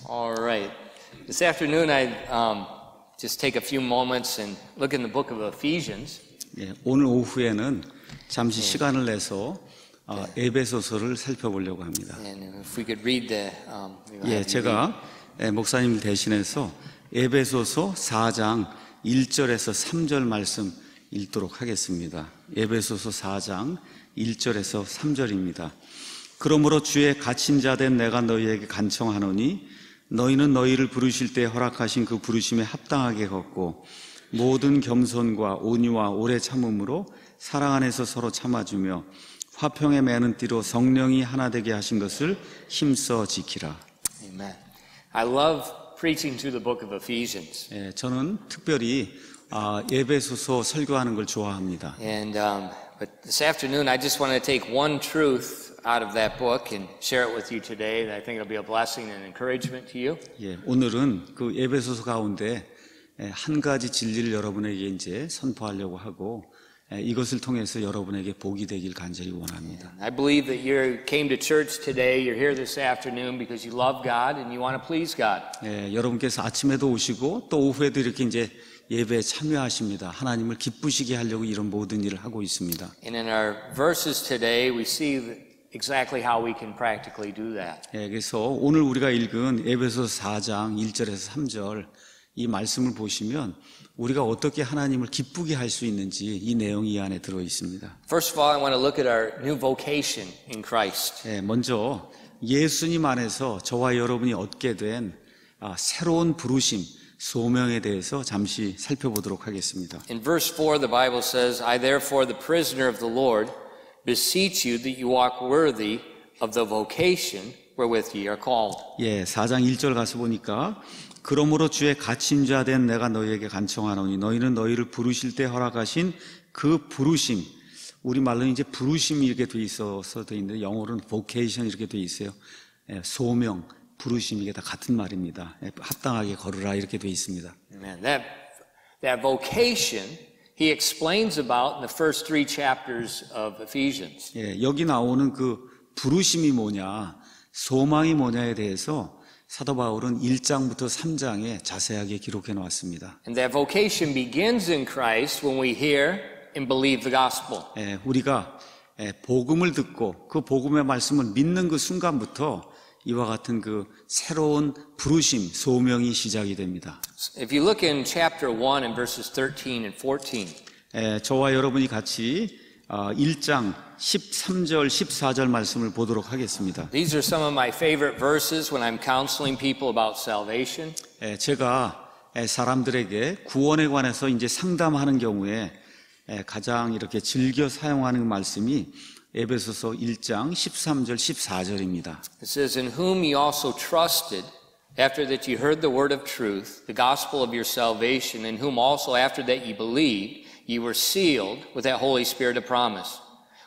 All right. This afternoon, I just take a few moments and look in the book of Ephesians. 예, 오늘 오후에는 잠시 시간을 내서 에베소서를 살펴보려고 합니다. And if we could read the, 예, 제가 목사님을 대신해서 에베소서 4장 1절에서 3절 말씀 읽도록 하겠습니다. 에베소서 4장 1절에서 3절입니다. 그러므로 주의 갇힌 자 된 내가 너희에게 간청하노니 너희는 너희를 부르실 때 허락하신 그 부르심에 합당하게 걷고 모든 겸손과 온유와 오래 참음으로 사랑 안에서 서로 참아주며 화평에 매는 띠로 성령이 하나 되게 하신 것을 힘써 지키라. Amen. I love preaching through the book of Ephesians. 예, 저는 특별히 에베소서 설교하는 걸 좋아합니다. And but this afternoon, I just want to take one truth out of that book and share it with you today. That I think it'll be a blessing and encouragement to you. 예, 오늘은 그 에베소서 가운데 한 가지 진리를 여러분에게 이제 선포하려고 하고 이것을 통해서 여러분에게 복이 되길 간절히 원합니다. I believe that you came to church today, you're here this afternoon because you love God and you want to please God. 예, 여러분께서 아침에도 오시고 또 오후에도 이렇게 이제 예배에 참여하십니다. 하나님을 기쁘시게 하려고 이런 모든 일을 하고 있습니다. And in our verses today, we see exactly how we can practically do that. 예, 그래서 오늘 우리가 읽은 에베소서 4장 1절에서 3절 이 말씀을 보시면 우리가 어떻게 하나님을 기쁘게 할 수 있는지 이 내용이 이 안에 들어 있습니다. First of all, I want to look at our new vocation in Christ. 예, 먼저 예수님 안에서 저와 여러분이 얻게 된 새로운 부르심, 소명에 대해서 잠시 살펴보도록 하겠습니다. In verse 4, the Bible says, I therefore, the prisoner of the Lord, beseech you that you walk worthy of the vocation wherewith ye are called. 예, 4장 1절 가서 보니까 그러므로 주의 갇힌 자 된 내가 너희에게 간청하노니 너희는 너희를 부르실 때 허락하신 그 부르심, 우리말로는 이제 부르심이 이렇게 돼 있어서 돼 있는데 영어로는 vocation 이렇게 돼 있어요. 예, 소명, 부르심 이게 다 같은 말입니다. 예, 합당하게 걸으라 이렇게 돼 있습니다. Amen. That vocation he explains about in the first 3 chapters of Ephesians. 예, 여기 나오는 그 부르심이 뭐냐, 소망이 뭐냐에 대해서 사도 바울은 1장부터 3장에 자세하게 기록해 놓았습니다. And that vocation begins in Christ when we hear and believe the gospel. 예, 우리가 복음을 듣고 그 복음의 말씀을 믿는 그 순간부터 이와 같은 그 새로운 부르심, 소명이 시작이 됩니다. If you look in chapter 1 and verses 13 and 14. 저와 여러분이 같이 1장 13절, 14절 말씀을 보도록 하겠습니다. These are some of my favorite verses when I'm counseling people about salvation. 제가 사람들에게 구원에 관해서 이제 상담하는 경우에 가장 이렇게 즐겨 사용하는 말씀이 에베소서 1장 13절, 14절입니다. It says, In whom ye also trusted, after that ye heard the word of truth, the gospel of your salvation, in whom also after that ye believed, ye were sealed with that Holy Spirit of promise,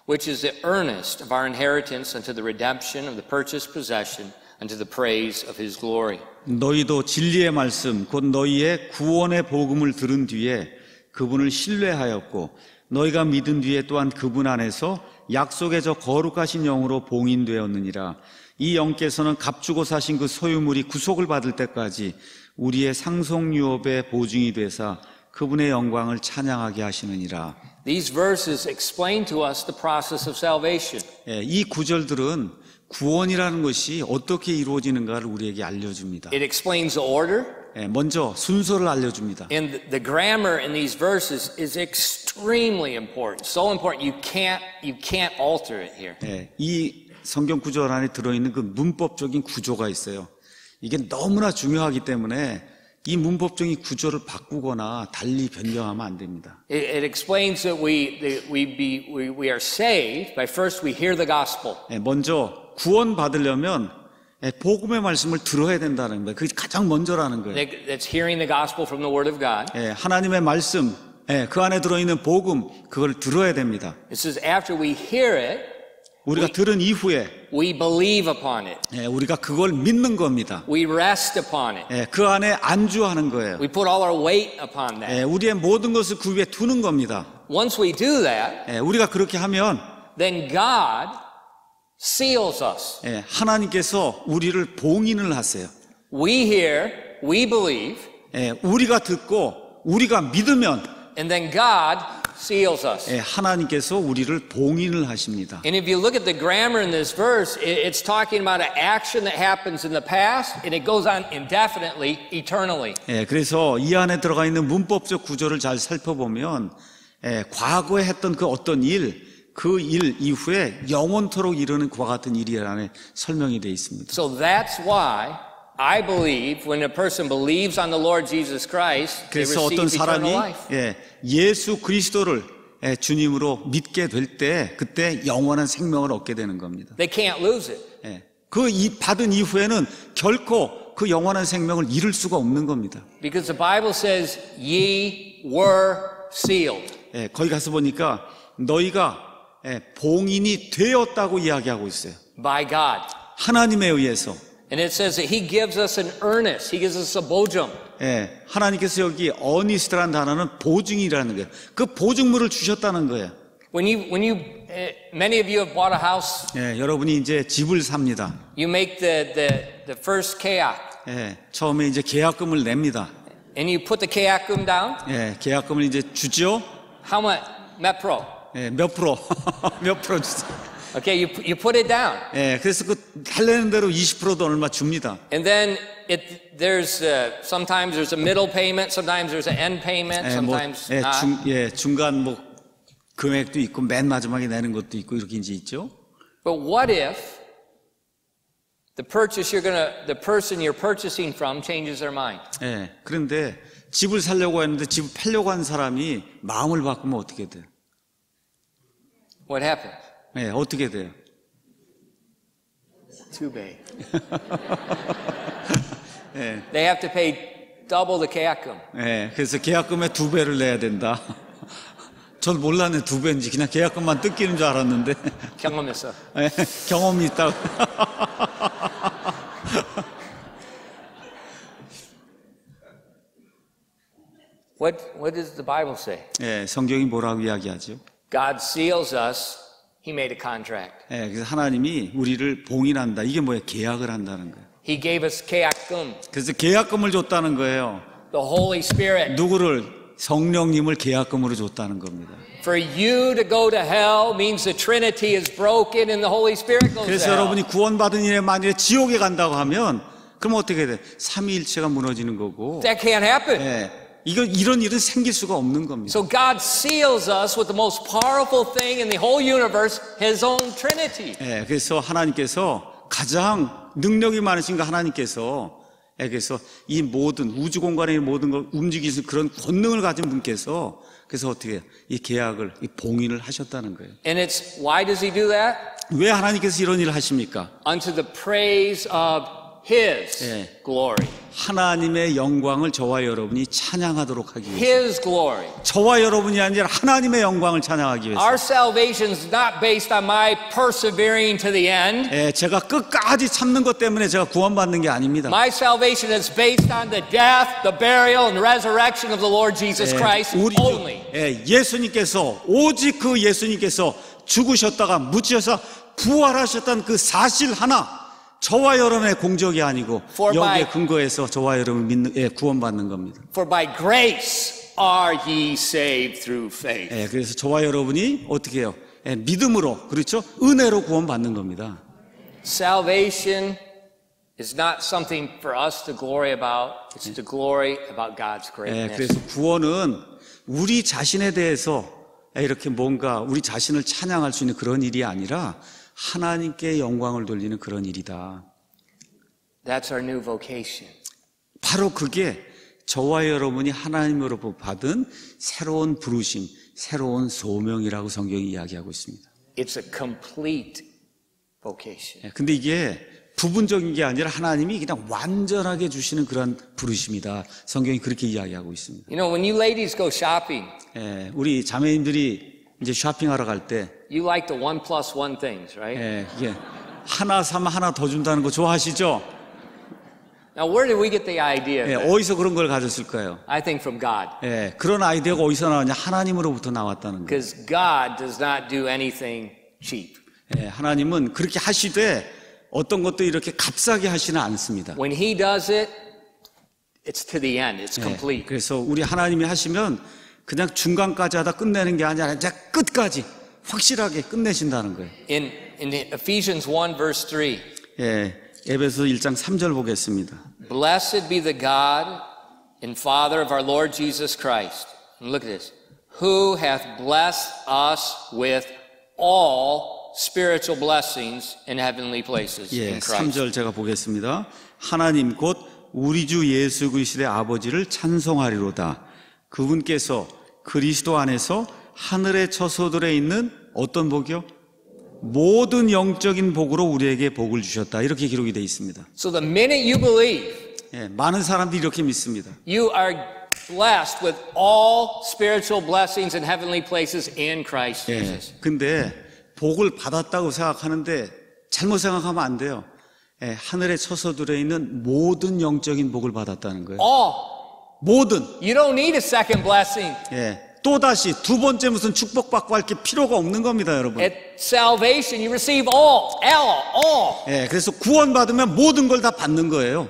which is the earnest of our inheritance unto the redemption of the purchased possession, unto the praise of his glory. 너희도 진리의 말씀, 곧 너희의 구원의 복음을 들은 뒤에 그분을 신뢰하였고 너희가 믿은 뒤에 또한 그분 안에서 약속의 저 거룩하신 영으로 봉인되었느니라. 이 영께서는 값주고 사신 그 소유물이 구속을 받을 때까지 우리의 상속유업의 보증이 되사 그분의 영광을 찬양하게 하시느니라. These verses explain to us the process of salvation. 이 구절들은 구원이라는 것이 어떻게 이루어지는가를 우리에게 알려줍니다. It explains the order. 먼저 순서를 알려줍니다. And the grammar in these verses is extremely important. So important you can't alter it here. 이 성경 구절 안에 들어있는 그 문법적인 구조가 있어요. 이게 너무나 중요하기 때문에 이 문법적인 구조를 바꾸거나 달리 변경하면 안 됩니다. It explains that we are saved by first we hear the gospel. 먼저 구원 받으려면 복음의 말씀을 들어야 된다는 거예요. 그게 가장 먼저라는 거예요. That's hearing the gospel from the word of God. 하나님의 말씀, 그 안에 들어있는 복음, 그걸 들어야 됩니다. It says after we hear it, 우리가 들은 이후에 we believe upon it. 우리가 그걸 믿는 겁니다. We rest upon it. 그 안에 안주하는 거예요. We put all our weight upon that. 우리의 모든 것을 그 위에 두는 겁니다. Once we do that, 우리가 그렇게 하면 then God seals us. 하나님께서 우리를 봉인을 하세요. We hear, we believe, 예, 우리가 듣고 우리가 믿으면 and then God seals us. 예, 하나님께서 우리를 봉인을 하십니다. And if you look at the grammar in this verse, it's talking about an action that happens in the past, and it goes on indefinitely, eternally. 예, 그래서 이 안에 들어가 있는 문법적 구조를 잘 살펴보면 예, 과거에 했던 그 어떤 일, 그 일 이후에 영원토록 이르는 그와 같은 일이라는 설명이 되어 있습니다. So that's why I believe when a person believes on the Lord Jesus Christ, they 그래서 receive 어떤 사람이 eternal life. 예, 예수 그리스도를 예, 주님으로 믿게 될 때 그때 영원한 생명을 얻게 되는 겁니다. They can't lose it. 예, 그 받은 이후에는 결코 그 영원한 생명을 잃을 수가 없는 겁니다. Because the Bible says, ye were sealed. 예, 거기 가서 보니까 너희가 예, 봉인이 되었다고 이야기하고 있어요. By God. 하나님에 의해서. And it says that He gives us an earnest. He gives us a bojem. 예, 하나님께서 여기 어니스트라는 단어는 보증이라는 거예요. 그 보증물을 주셨다는 거예요. Many of you have bought a house. 예, 여러분이 이제 집을 삽니다. You make the first keyak. 예, 처음에 이제 계약금을 냅니다. And you put the keyakum down. 예, 계약금을 이제 주죠. How much? Metro. 예, 몇 프로? 몇 프로 주세요. Okay, you put it down. 예, 그래서 그 달래는 대로 20%도 얼마 줍니다. And then there's sometimes there's a middle payment, sometimes there's an end payment, 예, sometimes 예, not. 중간 뭐 금액도 있고 맨 마지막에 내는 것도 있고 이렇게 이제 있죠. But what if the person you're purchasing from changes their mind? 예, 그런데 집을 살려고 했는데 집을 팔려고 한 사람이 마음을 바꾸면 어떻게 돼요? What happens? 예, 어떻게 돼요? Too bad. 예, They have to pay double the keyakum. 예, 그래서 계약금의 2배를 내야 된다. 전 몰랐네 2배인지 그냥 계약금만 뜯기는 줄 알았는데 경험했어. 예, 경험이 있다고. What does the Bible say? 예, 성경이 뭐라고 이야기하죠? God seals us. He made a contract. 예, 그래서 하나님이 우리를 봉인한다. 이게 뭐예요? 계약을 한다는 거예요. He gave us keyakum, 그래서 계약금을 줬다는 거예요. the Holy Spirit. 누구를? 성령님을 계약금으로 줬다는 겁니다. For you to go to hell means the Trinity is broken and the Holy Spirit goes to 그래서 hell. 여러분이 구원받은 일에 만일에 지옥에 간다고 하면 그럼 어떻게 돼? 삼위일체가 무너지는 거고. That can't happen. 예, 이런 일은 생길 수가 없는 겁니다. So God seals us with the most powerful thing in the whole universe, His own Trinity. 예, 그래서 하나님께서 가장 능력이 많으신 그 하나님께서 그래서 이 모든 우주 공간의 모든 걸 움직이는 그런 권능을 가진 분께서 그래서 어떻게 해요? 이 계약을 이 봉인을 하셨다는 거예요. And it's why does He do that? 왜 하나님께서 이런 일을 하십니까? Unto the praise of His 예. glory. 하나님의 영광을 저와 여러분이 찬양하도록 하기 위해서. His glory. 저와 여러분이 아니라 하나님의 영광을 찬양하기 위해서. Our salvation is not based on my persevering to the end. 예, 제가 끝까지 참는 것 때문에 제가 구원받는 게 아닙니다. My salvation is based on the death, the burial, and resurrection of the Lord Jesus Christ only. 예수님께서 오직 그 예수님께서 죽으셨다가 묻히셔서 부활하셨다는 그 사실 하나 저와 여러분의 공적이 아니고 여기에 근거해서 저와 여러분 구원받는 겁니다. For by grace are ye saved through faith. 예, 그래서 저와 여러분이 어떻게 해요? 예, 믿음으로 그렇죠? 은혜로 구원받는 겁니다. Salvation is not something for us to glory about. It's to glory about God's 예, greatness. 그래서 구원은 우리 자신에 대해서 이렇게 뭔가 우리 자신을 찬양할 수 있는 그런 일이 아니라 하나님께 영광을 돌리는 그런 일이다. That's our new vocation. 바로 그게 저와 여러분이 하나님으로부터 받은 새로운 부르심, 새로운 소명이라고 성경이 이야기하고 있습니다. It's a complete vocation. 근데 이게 부분적인 게 아니라 하나님이 그냥 완전하게 주시는 그런 부르심이다. 성경이 그렇게 이야기하고 있습니다. You know, when you ladies go shopping, 우리 자매님들이 이제 쇼핑하러 갈 때 you like the 1+1 things, right? 이게 하나 사면 하나 더 준다는 거 좋아하시죠? Now, where did we get the idea of that? 어디서 그런 걸 가졌을까요? I think from God. 그런 아이디어가 어디서 나왔냐? 하나님으로부터 나왔다는 거예요. Because God does not do anything cheap. 하나님은 그렇게 하시되 어떤 것도 이렇게 값싸게 하지는 않습니다. When He does it, it's to the end. It's complete. 그래서 우리 하나님이 하시면 그냥 중간까지 하다 끝내는 게 아니라 이제 끝까지 확실하게 끝내신다는 거예요. In Ephesians 1 verse 3, 예, 에베소 1장 3절 보겠습니다. Blessed be the God and Father of our Lord Jesus Christ. And look at this. Who hath blessed us with all spiritual blessings in heavenly places 예, in Christ. 3절 제가 보겠습니다. 하나님 곧 우리 주 예수 그리스도의 아버지를 찬송하리로다. 그분께서 그리스도 안에서 하늘의 처소들에 있는 어떤 복이요? 모든 영적인 복으로 우리에게 복을 주셨다. 이렇게 기록이 되어 있습니다. So the minute you believe, 예, 많은 사람들이 이렇게 믿습니다. you are blessed with all spiritual blessings in heavenly places in Christ Jesus. 근데 복을 받았다고 생각하는데 잘못 생각하면 안 돼요. 예, 하늘의 처소들에 있는 모든 영적인 복을 받았다는 거예요. All. 모든. You don't need a second blessing. 예, 또다시 두 번째 무슨 축복받고 할 게 필요가 없는 겁니다, 여러분. At salvation, you receive all. 예, 그래서 구원받으면 모든 걸 다 받는 거예요.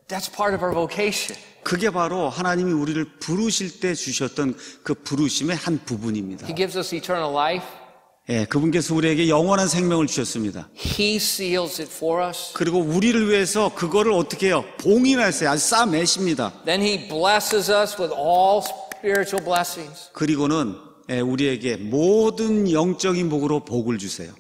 That's part of our vocation. 그게 바로 하나님이 우리를 부르실 때 주셨던 그 부르심의 한 부분입니다. He gives us eternal life. 예, 그분께서 우리에게 영원한 생명을 주셨습니다. He seals it for us. 그리고 우리를 위해서 그거를 어떻게 해요? 봉인했어요. 아주 싸매십니다. Then He blesses us with all spiritual blessings. 그리고는 예, 우리에게 모든 영적인 복으로 복을 주세요.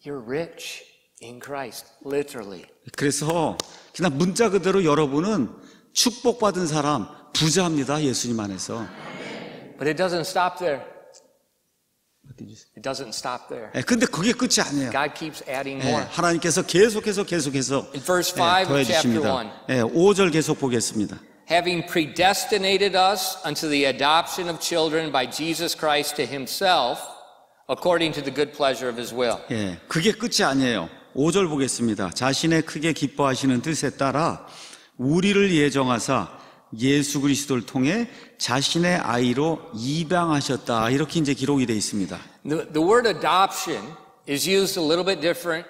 You're rich in Christ, literally. 그래서 그냥 문자 그대로 여러분은 축복받은 사람, 부자입니다. 예수님 안에서. But it doesn't stop there. It doesn't stop there. 예, 근데 그게 끝이 아니에요. God keeps adding 예, more. 하나님께서 계속해서 In verse 5 예, of 더해 chapter 주십니다. 1. 예, 5절 계속 보겠습니다. Having predestinated us unto the adoption of children by Jesus Christ to Himself, according to the good pleasure of His will. 예, 그게 끝이 아니에요. 5절 보겠습니다. 자신의 크게 기뻐하시는 뜻에 따라 우리를 예정하사 예수 그리스도를 통해 자신의 아이로 입양하셨다. 이렇게 이제 기록이 되어 있습니다. The word adoption is used a little bit different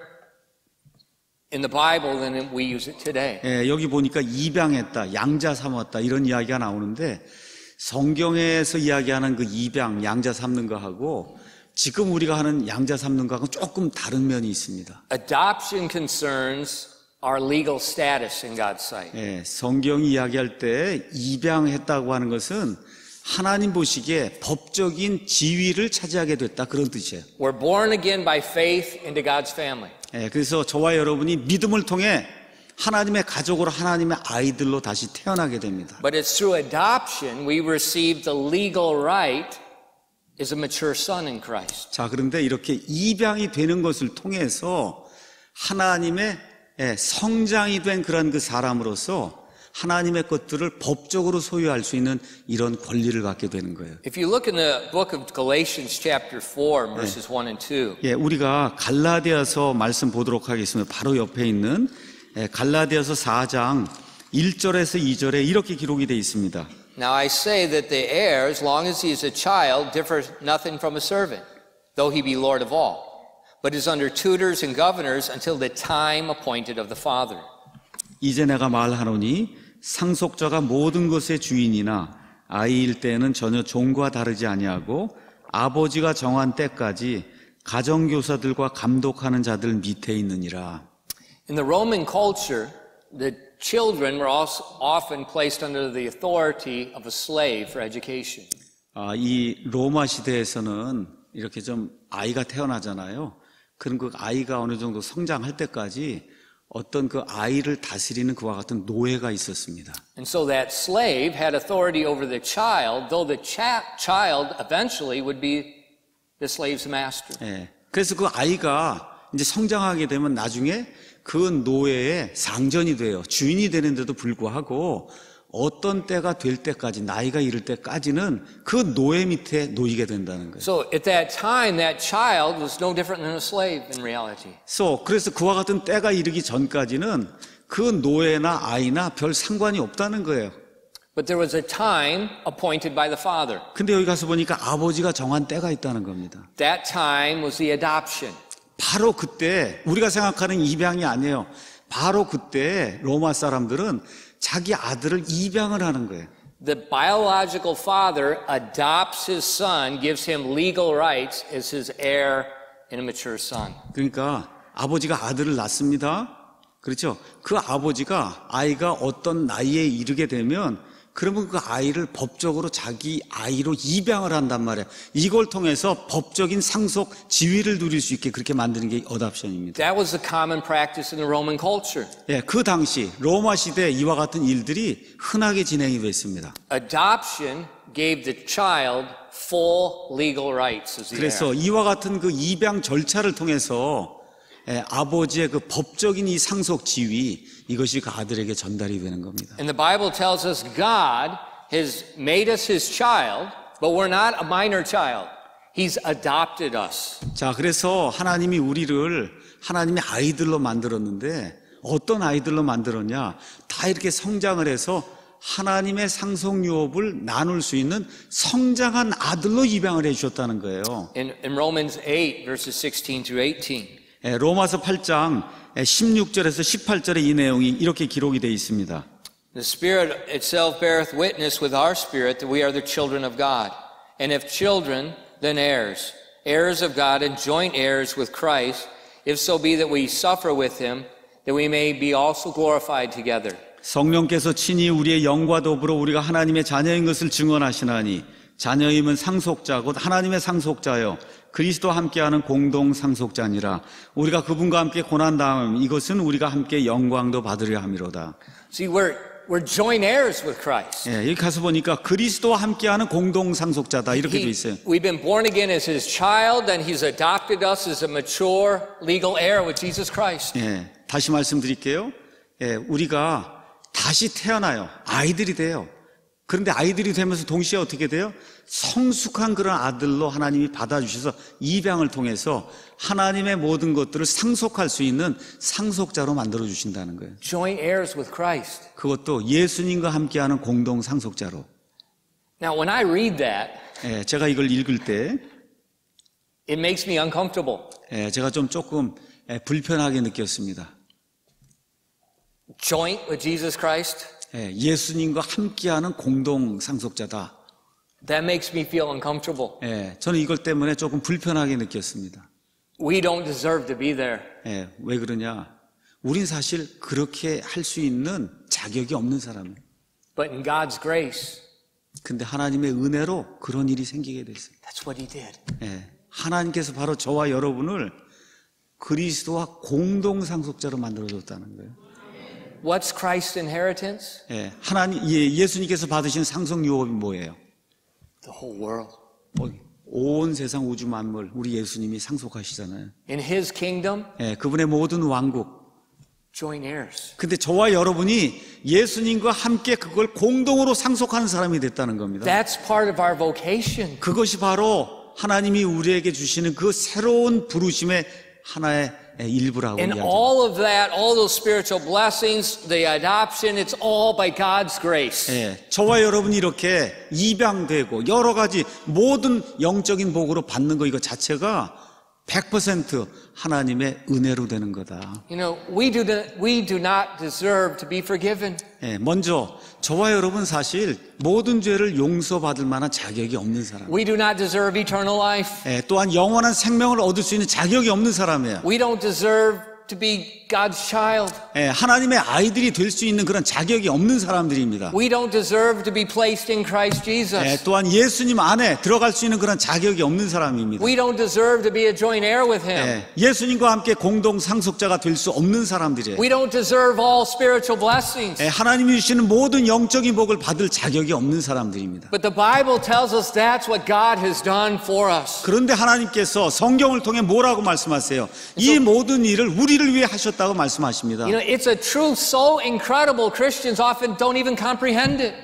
in the Bible than we use it today. 예, 여기 보니까 입양했다, 양자 삼았다 이런 이야기가 나오는데 성경에서 이야기하는 그 입양, 양자 삼는 거하고 지금 우리가 하는 양자 삼는 거하고 조금 다른 면이 있습니다. Adoption concerns our legal status in God's sight. 예, 성경이 이야기할 때 입양했다고 하는 것은 하나님 보시기에 법적인 지위를 차지하게 됐다 그런 뜻이에요. We're born again by faith into God's family. 예, 그래서 저와 여러분이 믿음을 통해 하나님의 가족으로 하나님의 아이들로 다시 태어나게 됩니다. But it's through adoption we receive the legal right as a mature son in Christ. 자, 그런데 이렇게 입양이 되는 것을 통해서 하나님의 성장이 된 그런 그 사람으로서 하나님의 것들을 법적으로 소유할 수 있는 이런 권리를 갖게 되는 거예요. If you look in the book of Galatians chapter 4 verses 1 and 2. 예, 우리가 갈라디아서 말씀 보도록 하겠습니다. 바로 옆에 있는 갈라디아서 4장 1절에서 2절에 이렇게 기록이 되어 있습니다. Now I say that the heir, as long as he is a child, differs nothing from a servant, though he be Lord of all, but is under tutors and governors until the time appointed of the Father. 이제 내가 말하노니 상속자가 모든 것의 주인이나 아이일 때에는 전혀 종과 다르지 아니하고 아버지가 정한 때까지 가정교사들과 감독하는 자들 밑에 있느니라. In the Roman culture, the children were also often placed under the authority of a slave for education. 이 로마 시대에서는 이렇게 좀 아이가 태어나잖아요. 그럼 그 아이가 어느 정도 성장할 때까지 어떤 그 아이를 다스리는 그와 같은 노예가 있었습니다. And so that slave had authority over the child, though the child eventually would be the slave's master. 예. 그래서 그 아이가 이제 성장하게 되면 나중에 그 노예의 상전이 돼요. 주인이 되는데도 불구하고 어떤 때가 될 때까지, 나이가 이를 때까지는 그 노예 밑에 놓이게 된다는 거예요. So at that time, that child was no different than a slave in reality. 그래서 그와 같은 때가 이르기 전까지는 그 노예나 아이나 별 상관이 없다는 거예요. But there was a time appointed by the Father. 근데 여기 가서 보니까 아버지가 정한 때가 있다는 겁니다. That time was the adoption. 바로 그때 우리가 생각하는 입양이 아니에요. 바로 그때 로마 사람들은 자기 아들을 입양을 하는 거예요. The biological father adopts his son, gives him legal rights as his heir and a mature son. 그러니까 아버지가 아들을 낳습니다. 그렇죠? 그 아버지가 아이가 어떤 나이에 이르게 되면 그러면 그 아이를 법적으로 자기 아이로 입양을 한단 말이에요. 이걸 통해서 법적인 상속 지위를 누릴 수 있게 그렇게 만드는 게 어답션입니다. That was the common practice in the Roman culture. 예, 그 당시 로마 시대에 이와 같은 일들이 흔하게 진행이 됐습니다. Adoption gave the child full legal rights as the 그래서 heir. 이와 같은 그 입양 절차를 통해서 아버지의 그 법적인 이 상속 지위 이것이 그 아들에게 전달이 되는 겁니다. And the Bible tells us God has made us his child, but we're not a minor child. He's adopted us. 자, 그래서 하나님이 우리를 하나님의 아이들로 만들었는데 어떤 아이들로 만들었냐? 다 이렇게 성장을 해서 하나님의 상속 유업을 나눌 수 있는 성장한 아들로 입양을 해 주셨다는 거예요. In Romans 8, verses 16 through 18. 로마서 8장 16절에서 18절에 이 내용이 이렇게 기록이 되어 있습니다. The Spirit itself beareth witness with our spirit that we are the children of God. And if children, then heirs, heirs of God and joint heirs with Christ, if so be that we suffer with him, that we may be also glorified together. 성령께서 친히 우리의 영과 더불어 우리가 하나님의 자녀인 것을 증언하시나니 자녀임은 상속자 곧 하나님의 상속자여 그리스도와 함께하는 공동 상속자니라. 우리가 그분과 함께 고난 당함 이것은 우리가 함께 영광도 받으려 함이로다. See, we're joint heirs with Christ. 예, 여기 가서 보니까 그리스도와 함께하는 공동 상속자다 이렇게 돼 있어요. We've been born again as his child, and he's adopted us as a mature legal heir with Jesus Christ. 예, 다시 말씀드릴게요. 예, 우리가 다시 태어나요. 아이들이 돼요. 그런데 아이들이 되면서 동시에 어떻게 돼요? 성숙한 그런 아들로 하나님이 받아주셔서 입양을 통해서 하나님의 모든 것들을 상속할 수 있는 상속자로 만들어주신다는 거예요. Joint heirs with Christ. 그것도 예수님과 함께하는 공동 상속자로. Now, when I read that, 예, 제가 이걸 읽을 때 it makes me uncomfortable. 예, 제가 좀 조금 불편하게 느꼈습니다. Joint with Jesus Christ? 예, 예수님과 함께하는 공동 상속자다. That makes me feel uncomfortable. 예, 저는 이것 때문에 조금 불편하게 느꼈습니다. We don't deserve to be there. 예, 왜 그러냐? 우린 사실 그렇게 할 수 있는 자격이 없는 사람이에요. But in God's grace, 근데 하나님의 은혜로 그런 일이 생기게 됐어요. that's what he did. 예, 하나님께서 바로 저와 여러분을 그리스도와 공동 상속자로 만들어줬다는 거예요. What's Christ's inheritance? 예, 예수님께서 받으신 상속 유업이 뭐예요? The whole world. 온 세상 우주 만물 우리 예수님이 상속하시잖아요. In his kingdom, 예, 그분의 모든 왕국. joint heirs. 근데 저와 여러분이 예수님과 함께 그걸 공동으로 상속하는 사람이 됐다는 겁니다. That's part of our vocation. 그것이 바로 하나님이 우리에게 주시는 그 새로운 부르심의 하나의 일부라고 And 이야기합니다. all of that, all those spiritual blessings, the adoption, it's all by God's grace. 예, 저와 여러분이 이렇게 입양되고 여러 가지 모든 영적인 복으로 받는 거 이거 자체가 100% 하나님의 은혜로 되는 거다. You know, we do not deserve to be forgiven. 예, 먼저 저와 여러분 사실 모든 죄를 용서받을 만한 자격이 없는 사람. We do not deserve eternal life. 예, 또한 영원한 생명을 얻을 수 있는 자격이 없는 사람이에요. We don't deserve to be God's child. 예, 하나님의 아이들이 될 수 있는 그런 자격이 없는 사람들입니다. We don't deserve to be placed in Christ Jesus. 예, 또한 예수님 안에 들어갈 수 있는 그런 자격이 없는 사람입니다. We don't deserve to be a joint heir with him. 예, 예수님과 함께 공동 상속자가 될 수 없는 사람들이에요. We don't deserve all spiritual blessings. 예, 하나님이 주시는 모든 영적인 복을 받을 자격이 없는 사람들입니다. But the Bible tells us that's what God has done for us. 그런데 하나님께서 성경을 통해 뭐라고 말씀하세요? 이 모든 일을 우리를 위해 하셨다고 말씀하십니다. You know, it's a truth so incredible Christians often don't even comprehend it.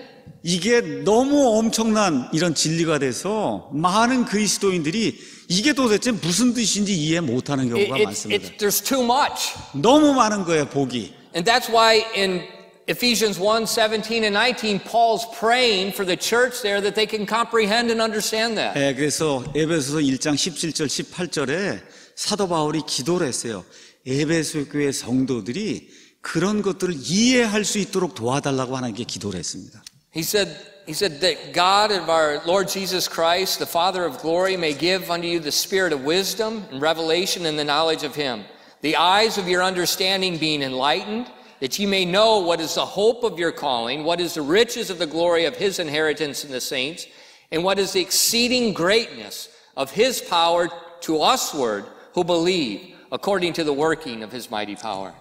이게 너무 엄청난 이런 진리가 돼서 많은 그리스도인들이 이게 도대체 무슨 뜻인지 이해 못하는 경우가 많습니다. There's too much. 너무 많은 거예요, 복이. And that's why in Ephesians 1:17 and 19, Paul's praying for the church there that they can comprehend and understand that. 네, 그래서 에베소서 1장 17절 18절에 사도 바울이 기도를 했어요. 에베소 교회 성도들이 그런 것들을 이해할 수 있도록 도와달라고 하나님께 기도를 했습니다. He said that God of our Lord Jesus Christ, the Father of glory, may give unto you the spirit of wisdom and revelation and the knowledge of him, the eyes of your understanding being enlightened, that ye may know what is the hope of your calling, what is the riches of the glory of his inheritance in the saints, and what is the exceeding greatness of his power to usward who believe, according to the working of his mighty power.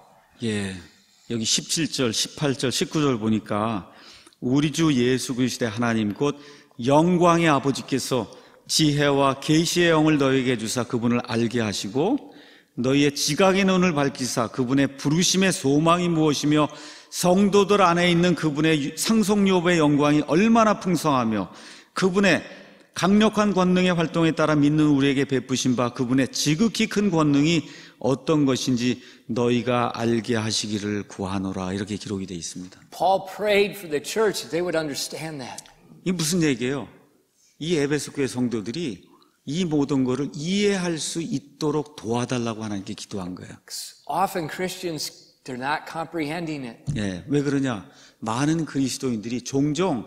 예, 여기 17절, 18절, 19절 보니까 우리 주 예수 그리스도의 하나님 곧 영광의 아버지께서 지혜와 계시의 영을 너희에게 주사 그분을 알게 하시고 너희의 지각의 눈을 밝히사 그분의 부르심의 소망이 무엇이며 성도들 안에 있는 그분의 상속료의 영광이 얼마나 풍성하며 그분의 강력한 권능의 활동에 따라 믿는 우리에게 베푸신 바 그분의 지극히 큰 권능이 어떤 것인지 너희가 알게 하시기를 구하노라 이렇게 기록이 되어 있습니다. Paul prayed for the church that they would understand that. 이게 무슨 얘기예요? 이 에베소 교회 성도들이 이 모든 것을 이해할 수 있도록 도와달라고 하나님께 기도한 거예요. Often Christians, they're not comprehending it. 예, 왜 그러냐? 많은 그리스도인들이 종종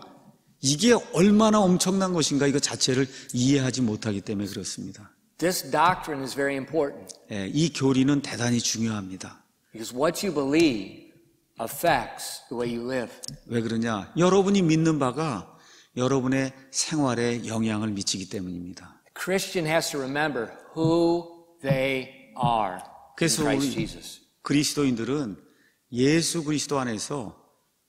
이게 얼마나 엄청난 것인가 이거 자체를 이해하지 못하기 때문에 그렇습니다. This doctrine is very important. 예, 이 교리는 대단히 중요합니다. Because what you believe affects the way you live. 왜 그러냐? 여러분이 믿는 바가 여러분의 생활에 영향을 미치기 때문입니다. The Christian has to remember who they are in 그래서 Christ 우리 Jesus. 그리스도인들은 예수 그리스도 안에서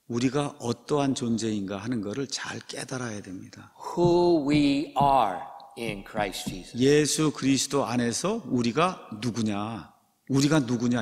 우리가 어떠한 존재인가 하는 것을 잘 깨달아야 됩니다. Who we are in Christ Jesus. 예수 그리스도 안에서 우리가 누구냐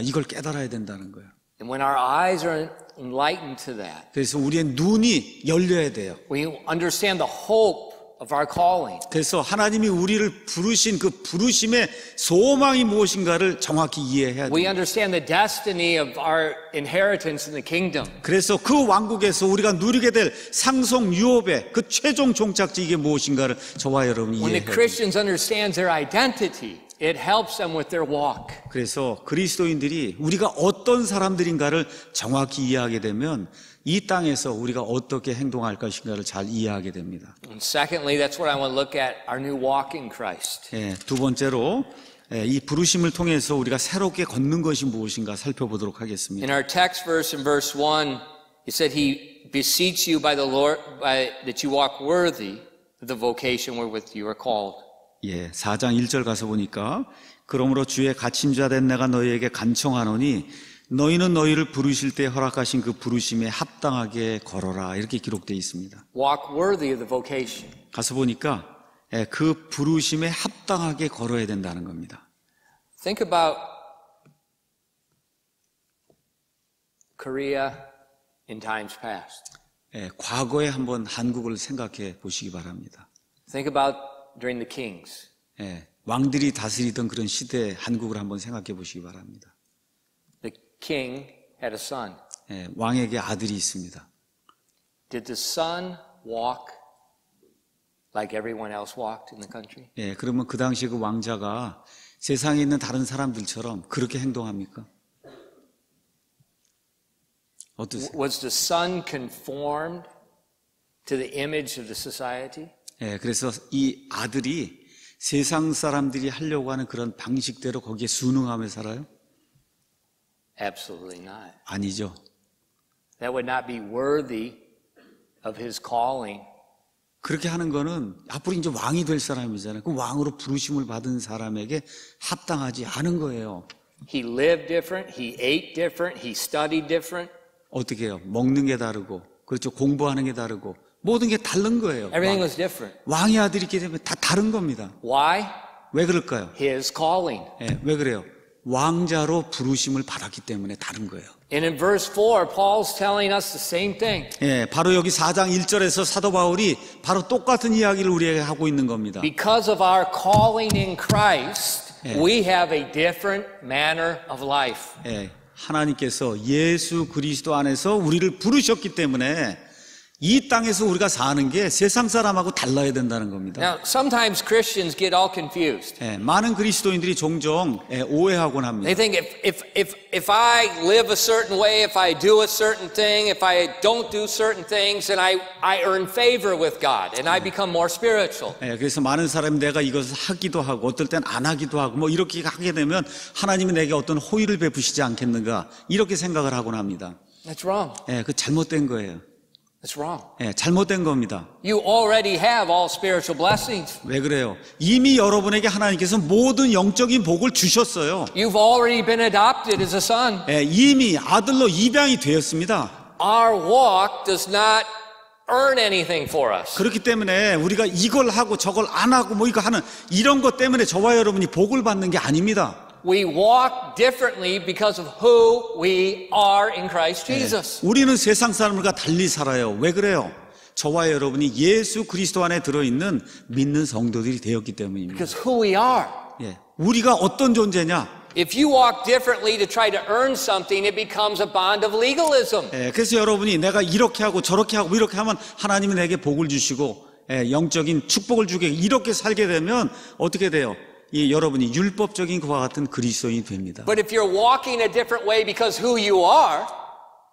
이걸 깨달아야 된다는 거예요. And when our eyes are enlightened to that, 그래서 우리의 눈이 열려야 돼요. we understand the hope of our calling. 그래서 하나님이 우리를 부르신 그 부르심의 소망이 무엇인가를 정확히 이해해야 We 돼요. understand the destiny of our inheritance in the kingdom. 그래서 그 왕국에서 우리가 누리게 될 상속 유업의 그 최종 종착지 이게 무엇인가를 저와 여러분이 When the 이해해야 돼요. Christians understand their identity, it helps them with their walk. 그래서 그리스도인들이 우리가 어떤 사람들인가를 정확히 이해하게 되면 이 땅에서 우리가 어떻게 행동할 것인가를 잘 이해하게 됩니다. And secondly, that's what I want to look at, our new walk in Christ. 예, 두 번째로 이 부르심을 통해서 우리가 새롭게 걷는 것이 무엇인가 살펴보도록 하겠습니다. In our text verse in verse 1, it said, He beseech you by the Lord that you walk worthy of the vocation wherewith you are called. 예, 4장 1절 가서 보니까 그러므로 주의 갇힌 자 된 내가 너희에게 간청하노니 너희는 너희를 부르실 때 허락하신 그 부르심에 합당하게 걸어라 이렇게 기록되어 있습니다. Walk worthy of the vocation. 가서 보니까 그 부르심에 합당하게 걸어야 된다는 겁니다. Think about Korea in times past. 과거에 한번 한국을 생각해 보시기 바랍니다. Think about during the kings. 왕들이 다스리던 그런 시대의 한국을 한번 생각해 보시기 바랍니다. The king had a son. 왕에게 아들이 있습니다. Did the son walk like everyone else walked in the country? 그러면 그 당시 그 왕자가 세상에 있는 다른 사람들처럼 그렇게 행동합니까? 어떠세요? Was the son conformed to the image of the society? 그래서 이 아들이 세상 사람들이 하려고 하는 그런 방식대로 거기에 순응하며 살아요? Absolutely not. 아니죠. That would not be worthy of his calling. 그렇게 하는 거는 앞으로 이제 왕이 될 사람이잖아요. 그 왕으로 부르심을 받은 사람에게 합당하지 않은 거예요. He lived different, he ate different, he studied different. 어떻게 해요? 먹는 게 다르고, 그렇죠. 공부하는 게 다르고, 모든 게 다른 거예요. Everything was different. 왕의 아들이기 때문에 다 다른 겁니다. Why? 왜 그럴까요? His calling. 왜 그래요? 왕자로 부르심을 받았기 때문에 다른 거예요. And in verse 4, Paul's telling us the same thing. 바로 여기 4장 1절에서 사도 바울이 바로 똑같은 이야기를 우리에게 하고 있는 겁니다. Because of our calling in Christ, we have a different manner of life. 하나님께서 예수 그리스도 안에서 우리를 부르셨기 때문에 이 땅에서 우리가 사는 게 세상 사람하고 달라야 된다는 겁니다. Now, sometimes Christians get all confused. 많은 그리스도인들이 종종 오해하곤 합니다. They think if I live a certain way, if I do a certain thing, if I don't do certain things, then I earn favor with God and I become more spiritual. 그래서 많은 사람이 내가 이것을 하기도 하고 어떨 땐 안 하기도 하고 뭐 이렇게 하게 되면 하나님이 내게 어떤 호의를 베푸시지 않겠는가 이렇게 생각을 하곤 합니다. That's wrong. 그 잘못된 거예요. That's wrong. 잘못된 겁니다. You already have all spiritual blessings. 왜 그래요? 이미 여러분에게 하나님께서 모든 영적인 복을 주셨어요. You've already been adopted as a son. 이미 아들로 입양이 되었습니다. Our walk does not earn anything for us. 그렇기 때문에 우리가 이걸 하고 저걸 안 하고 뭐 이거 하는 이런 것 때문에 저와 여러분이 복을 받는 게 아닙니다. We walk differently because of who we are in Christ Jesus. 우리는 세상 사람들과 달리 살아요. 왜 그래요? 저와 여러분이 예수 그리스도 안에 들어있는 믿는 성도들이 되었기 때문입니다. Because who we are. 우리가 어떤 존재냐? If you walk differently to try to earn something, it becomes a bond of legalism. 그래서 여러분이 내가 이렇게 하고 저렇게 하고 이렇게 하면 하나님이 내게 복을 주시고 영적인 축복을 주게 이렇게 살게 되면 어떻게 돼요? 여러분이 율법적인 그와 같은 그리스도인이 됩니다. But if you're walking a different way because who you are,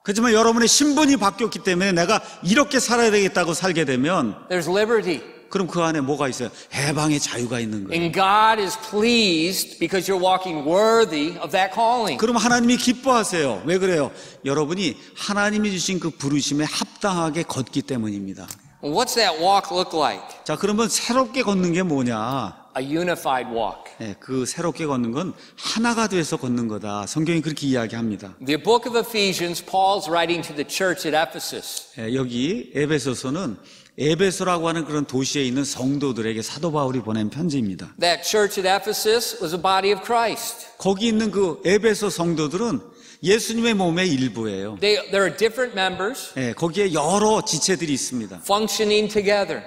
그렇지만 여러분의 신분이 바뀌었기 때문에 내가 이렇게 살아야 되겠다고 살게 되면 there's liberty. 그럼 그 안에 뭐가 있어요? 해방의 자유가 있는 거예요. And God is pleased because you're walking worthy of that calling. 그럼 하나님이 기뻐하세요. 왜 그래요? 여러분이 하나님이 주신 그 부르심에 합당하게 걷기 때문입니다. What's that walk look like? 자, 그러면 새롭게 걷는 게 뭐냐? A unified walk. 그 새롭게 걷는 건 하나가 돼서 걷는 거다. 성경이 그렇게 이야기합니다. The book of Ephesians, Paul's writing to the church at Ephesus. 여기 에베소서는 에베소라고 하는 그런 도시에 있는 성도들에게 사도 바울이 보낸 편지입니다. That church at Ephesus was a body of Christ. 거기 있는 그 에베소 성도들은 예수님의 몸의 일부예요. There are different members 거기에 여러 지체들이 있습니다. functioning together.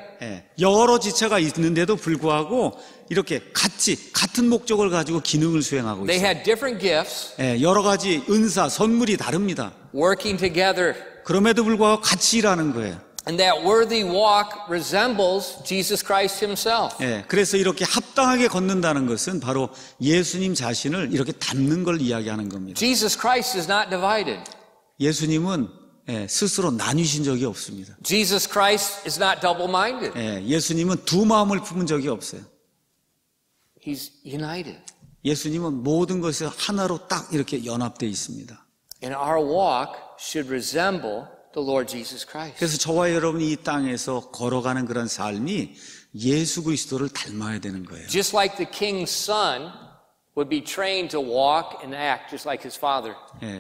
여러 지체가 있는데도 불구하고 이렇게 같은 목적을 가지고 기능을 수행하고 They 있어요. had different gifts 여러 가지 은사, 선물이 다릅니다. working together. 그럼에도 불구하고 같이 일하는 거예요. And that worthy walk resembles Jesus Christ himself. 그래서 이렇게 합당하게 걷는다는 것은 바로 예수님 자신을 이렇게 닮는 걸 이야기하는 겁니다. Jesus Christ is not divided. 예수님은 스스로 나뉘신 적이 없습니다. Jesus Christ is not double-minded. 예수님은 두 마음을 품은 적이 없어요. He's united. 예수님은 모든 것이 하나로 딱 이렇게 연합되어 있습니다. And our walk should resemble the Lord Jesus Christ. 그래서 저와 여러분이 이 땅에서 걸어가는 그런 삶이 예수 그리스도를 닮아야 되는 거예요. Just like the king's son would be trained to walk and act just like his father.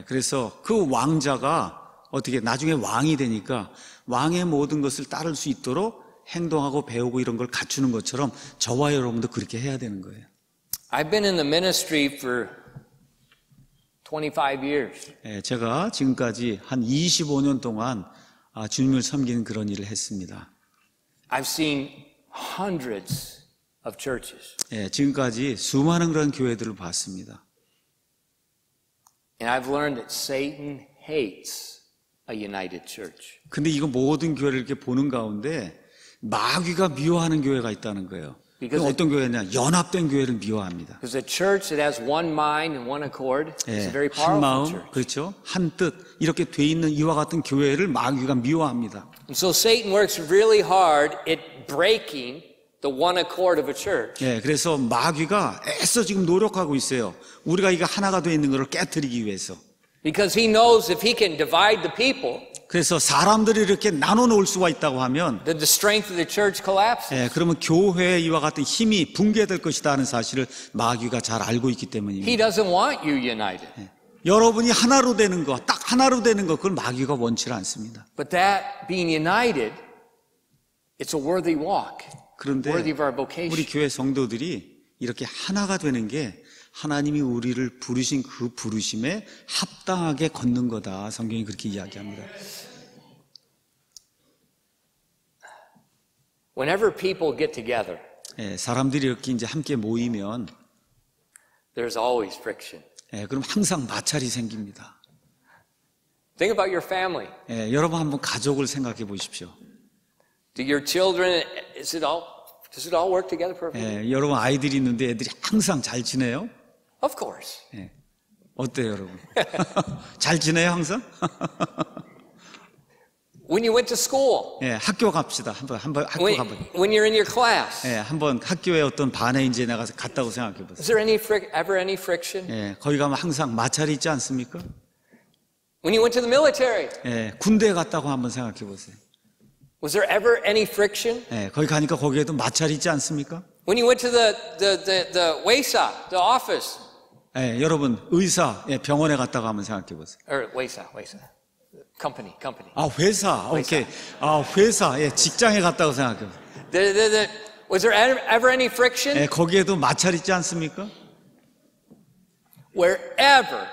그래서 그 왕자가 어떻게 나중에 왕이 되니까 왕의 모든 것을 따를 수 있도록 행동하고 배우고 이런 걸 갖추는 것처럼 저와 여러분도 그렇게 해야 되는 거예요. I've been in the ministry for 25 years. 제가 지금까지 한 25년 동안 주님을 섬기는 그런 일을 했습니다. I've seen hundreds of churches. 지금까지 수많은 그런 교회들을 봤습니다. And I've learned that Satan hates a united church. 근데 이거 모든 교회를 이렇게 보는 가운데 마귀가 미워하는 교회가 있다는 거예요. 어떤 교회냐? 연합된 교회를 미워합니다. Because a church that has one mind and one accord is a very 한 powerful 마음, church. 그렇죠? 한 뜻 이렇게 돼 있는 이와 같은 교회를 마귀가 미워합니다. And so Satan works really hard at breaking the one accord of a church. 그래서 마귀가 애써 지금 노력하고 있어요. 우리가 이거 하나가 돼 있는 것을 깨트리기 위해서. Because he knows if he can divide the people, 그래서 사람들이 이렇게 나눠 놓을 수가 있다고 하면 then the strength of the church collapses. 그러면 교회의 이와 같은 힘이 붕괴될 것이다 하는 사실을 마귀가 잘 알고 있기 때문입니다. He doesn't want you united. 여러분이 하나로 되는 거, 딱 하나로 되는 거, 그걸 마귀가 원치 않습니다. But that being united, it's a worthy walk. 그런데 worthy of our vocation. 우리 교회 성도들이 이렇게 하나가 되는 게 하나님이 우리를 부르신 그 부르심에 합당하게 걷는 거다. 성경이 그렇게 이야기합니다. Whenever people get together, 사람들이 이렇게 이제 함께 모이면 there's always friction. 그럼 항상 마찰이 생깁니다. Think about your family. 예, 여러분 한번 가족을 생각해 보십시오. Do your children, does it all work together perfectly? 예, 여러분 아이들이 있는데 애들이 항상 잘 지내요? Of course. 예. 어때요, 여러분? 잘 지내요, 항상? When you went to school, 예, 학교 갑시다. 한번 학교 가보자. when you're in your class, 예, 한번 학교에 어떤 반에 이제 내가 갔다고 생각해 보세요. is there ever any friction? 예, 거기 가면 항상 마찰이 있지 않습니까? When you went to the military, 예, 군대에 갔다고 한번 생각해 보세요. was there ever any friction? 예, 거기 가니까 거기에도 마찰이 있지 않습니까? When you went to the WASA, the office, 예, 여러분 의사, 예, 병원에 갔다고 한번 생각해 보세요. or WASA, company. 아, 회사, 오케이. 아, 회사, 예, 직장에 갔다고 생각해 보세요. Was there ever any friction? 예, 거기에도 마찰 있지 않습니까? Wherever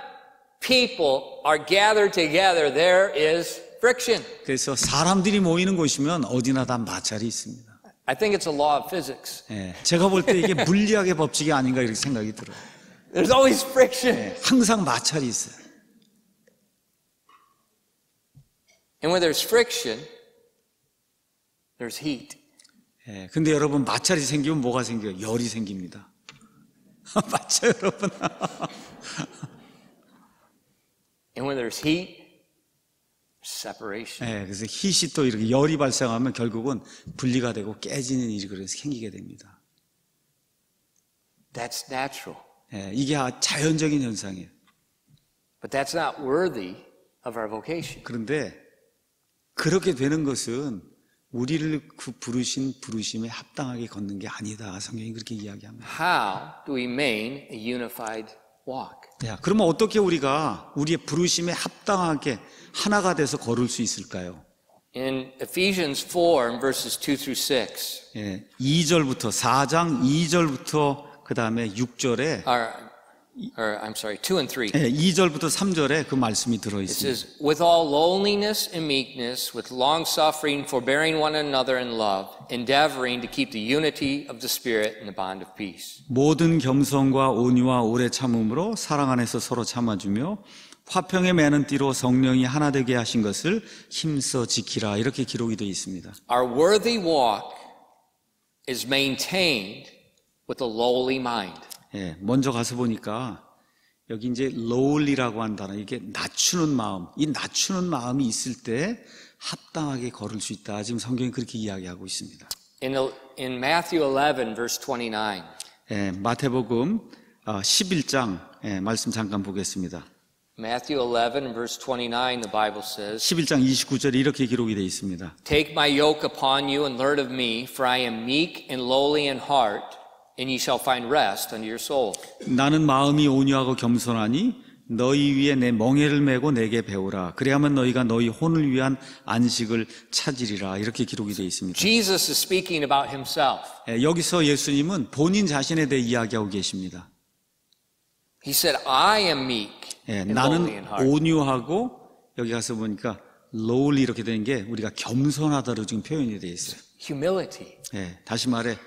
people are gathered together, there is friction. 그래서 사람들이 모이는 곳이면 어디나 다 마찰이 있습니다. I think it's a law of physics. 예, 제가 볼 때 이게 물리학의 법칙이 아닌가 이렇게 생각이 들어요. There's always friction. 예, 항상 마찰이 있어요. And when there's friction, there's heat. 예, 근데 여러분 마찰이 생기면 뭐가 생겨요? 열이 생깁니다. 맞죠, 여러분? And when there's heat, there's separation. 예, 그래서 hit이 또 이렇게 열이 발생하면 결국은 분리가 되고 깨지는 일이 그래서 생기게 됩니다. That's natural. 예, 이게 자연적인 현상이에요. But that's not worthy of our vocation. 그런데 그렇게 되는 것은 우리를 부르신 부르심에 합당하게 걷는 게 아니다. 성경이 그렇게 이야기합니다. How do we maintain a unified walk? 야, 그러면 어떻게 우리가 우리의 부르심에 합당하게 하나가 돼서 걸을 수 있을까요? In Ephesians 4, verses 2 through 6, 예, 2절부터 4장 2절부터 그 다음에 6절에 I'm sorry, 2 and 3. 예, 2절부터 3절에 그 말씀이 들어 It 있습니다. says, with all lowliness and meekness, with long suffering, forbearing one another in love, endeavoring to keep the unity of the Spirit in the bond of peace. 모든 겸손과 온유와 오래 참음으로 사랑 안에서 서로 참아주며 화평에 매는 띠로 성령이 하나 되게 하신 것을 힘써 지키라. 이렇게 기록이 되어 있습니다. Our worthy walk is maintained with a lowly mind. 예, 먼저 가서 보니까 여기 이제 lowly라고 한 단어, 이게 낮추는 마음, 이 낮추는 마음이 있을 때 합당하게 걸을 수 있다. 지금 성경이 그렇게 이야기하고 있습니다. In Matthew 11, verse 29, 예, 마태복음 11장 말씀 잠깐 보겠습니다. Matthew 11, verse 29, the Bible says, 11장 29절에 이렇게 기록이 되어 있습니다. Take my yoke upon you and learn of me, for I am meek and lowly in heart, and ye shall find rest unto your soul. 나는 마음이 온유하고 겸손하니 너희 위에 내 멍에를 메고 내게 배우라. 그래야만 너희가 너희 혼을 위한 안식을 찾으리라. 이렇게 기록이 되어 있습니다. Jesus is speaking about himself. 여기서 예수님은 본인 자신에 대해 이야기하고 계십니다. He said, I am meek and lowly in 나는 heart. 온유하고 여기 가서 보니까 lowly 이렇게 되는 게 우리가 겸손하다로 지금 표현이 되어 있어요. Humility. 다시 말해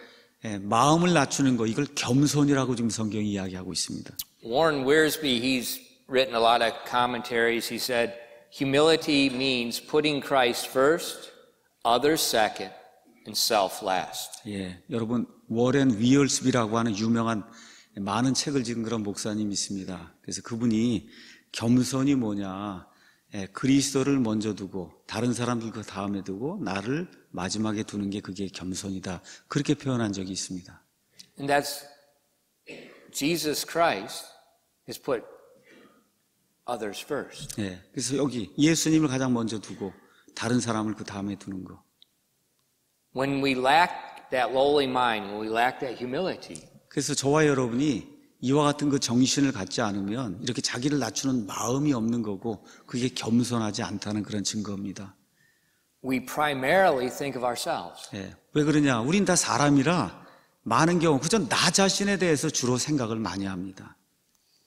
마음을 낮추는 거, 이걸 겸손이라고 지금 성경이 이야기하고 있습니다. Warren Wiersbe, he's written a lot of commentaries. He said, humility means putting Christ first, others second, and self last. 예, 여러분 워렌 위얼스비라고 하는 유명한 많은 책을 지은 그런 목사님이 있습니다. 그래서 그분이 겸손이 뭐냐, 그리스도를 먼저 두고 다른 사람들 그 다음에 두고 나를 마지막에 두는 게 그게 겸손이다. 그렇게 표현한 적이 있습니다. And that's Jesus Christ has put others first. 예, 그래서 여기 예수님을 가장 먼저 두고 다른 사람을 그 다음에 두는 거. When we lack that lowly mind, when we lack that humility, 그래서 저와 여러분이 이와 같은 그 정신을 갖지 않으면 이렇게 자기를 낮추는 마음이 없는 거고 그게 겸손하지 않다는 그런 증거입니다. we primarily think of ourselves. 예, 왜 그러냐? 우린 다 사람이라 많은 경우 그저 나 자신에 대해서 주로 생각을 많이 합니다.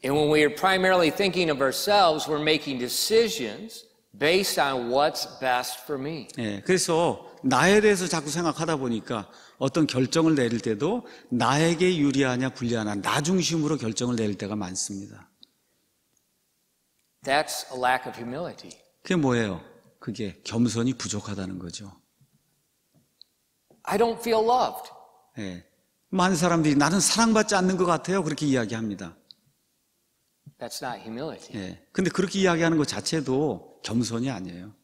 And when we are primarily thinking of ourselves, we're making decisions based on what's best for me. 예, 그래서 나에 대해서 자꾸 생각하다 보니까 어떤 결정을 내릴 때도 나에게 유리하냐 불리하냐 나 중심으로 결정을 내릴 때가 많습니다. That's a lack of humility. 그게 뭐예요? 그게 겸손이 부족하다는 거죠. I don't feel loved. 예. 많은 사람들이 나는 사랑받지 않는 것 같아요. 그렇게 이야기합니다. That's not humility. 예. 근데 그렇게 이야기하는 것 자체도 겸손이 아니에요.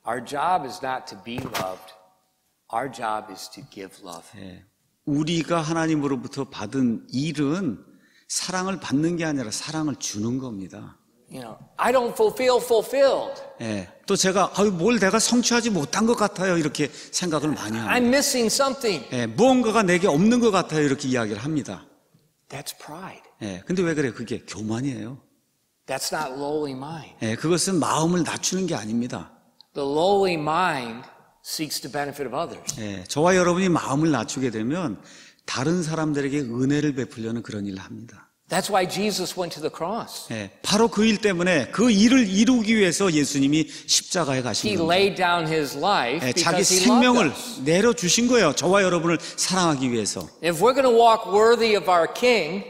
Our job is not to be loved. Our job is to give love. 예. 우리가 하나님으로부터 받은 일은 사랑을 받는 게 아니라 사랑을 주는 겁니다. You know, I don't feel fulfilled. 예. 또 제가 뭘 내가 성취하지 못한 것 같아요. 이렇게 생각을 많이 합니다. I'm missing something. 예. 무언가가 내게 없는 것 같아요. 이렇게 이야기를 합니다. That's pride. 예. 근데 왜 그래요? 그게 교만이에요. That's not lowly mind. 예. 그것은 마음을 낮추는 게 아닙니다. The lowly mind seeks the benefit of others. 예. 저와 여러분이 마음을 낮추게 되면 다른 사람들에게 은혜를 베풀려는 그런 일을 합니다. That's why Jesus went to the cross. 예, 바로 그 일 때문에 그 일을 이루기 위해서 예수님이 십자가에 가신 He 겁니다. laid down his life 예, 자기 because he loved 생명을 us. 내려주신 거예요. 저와 여러분을 사랑하기 위해서. If we're going to walk worthy of our King,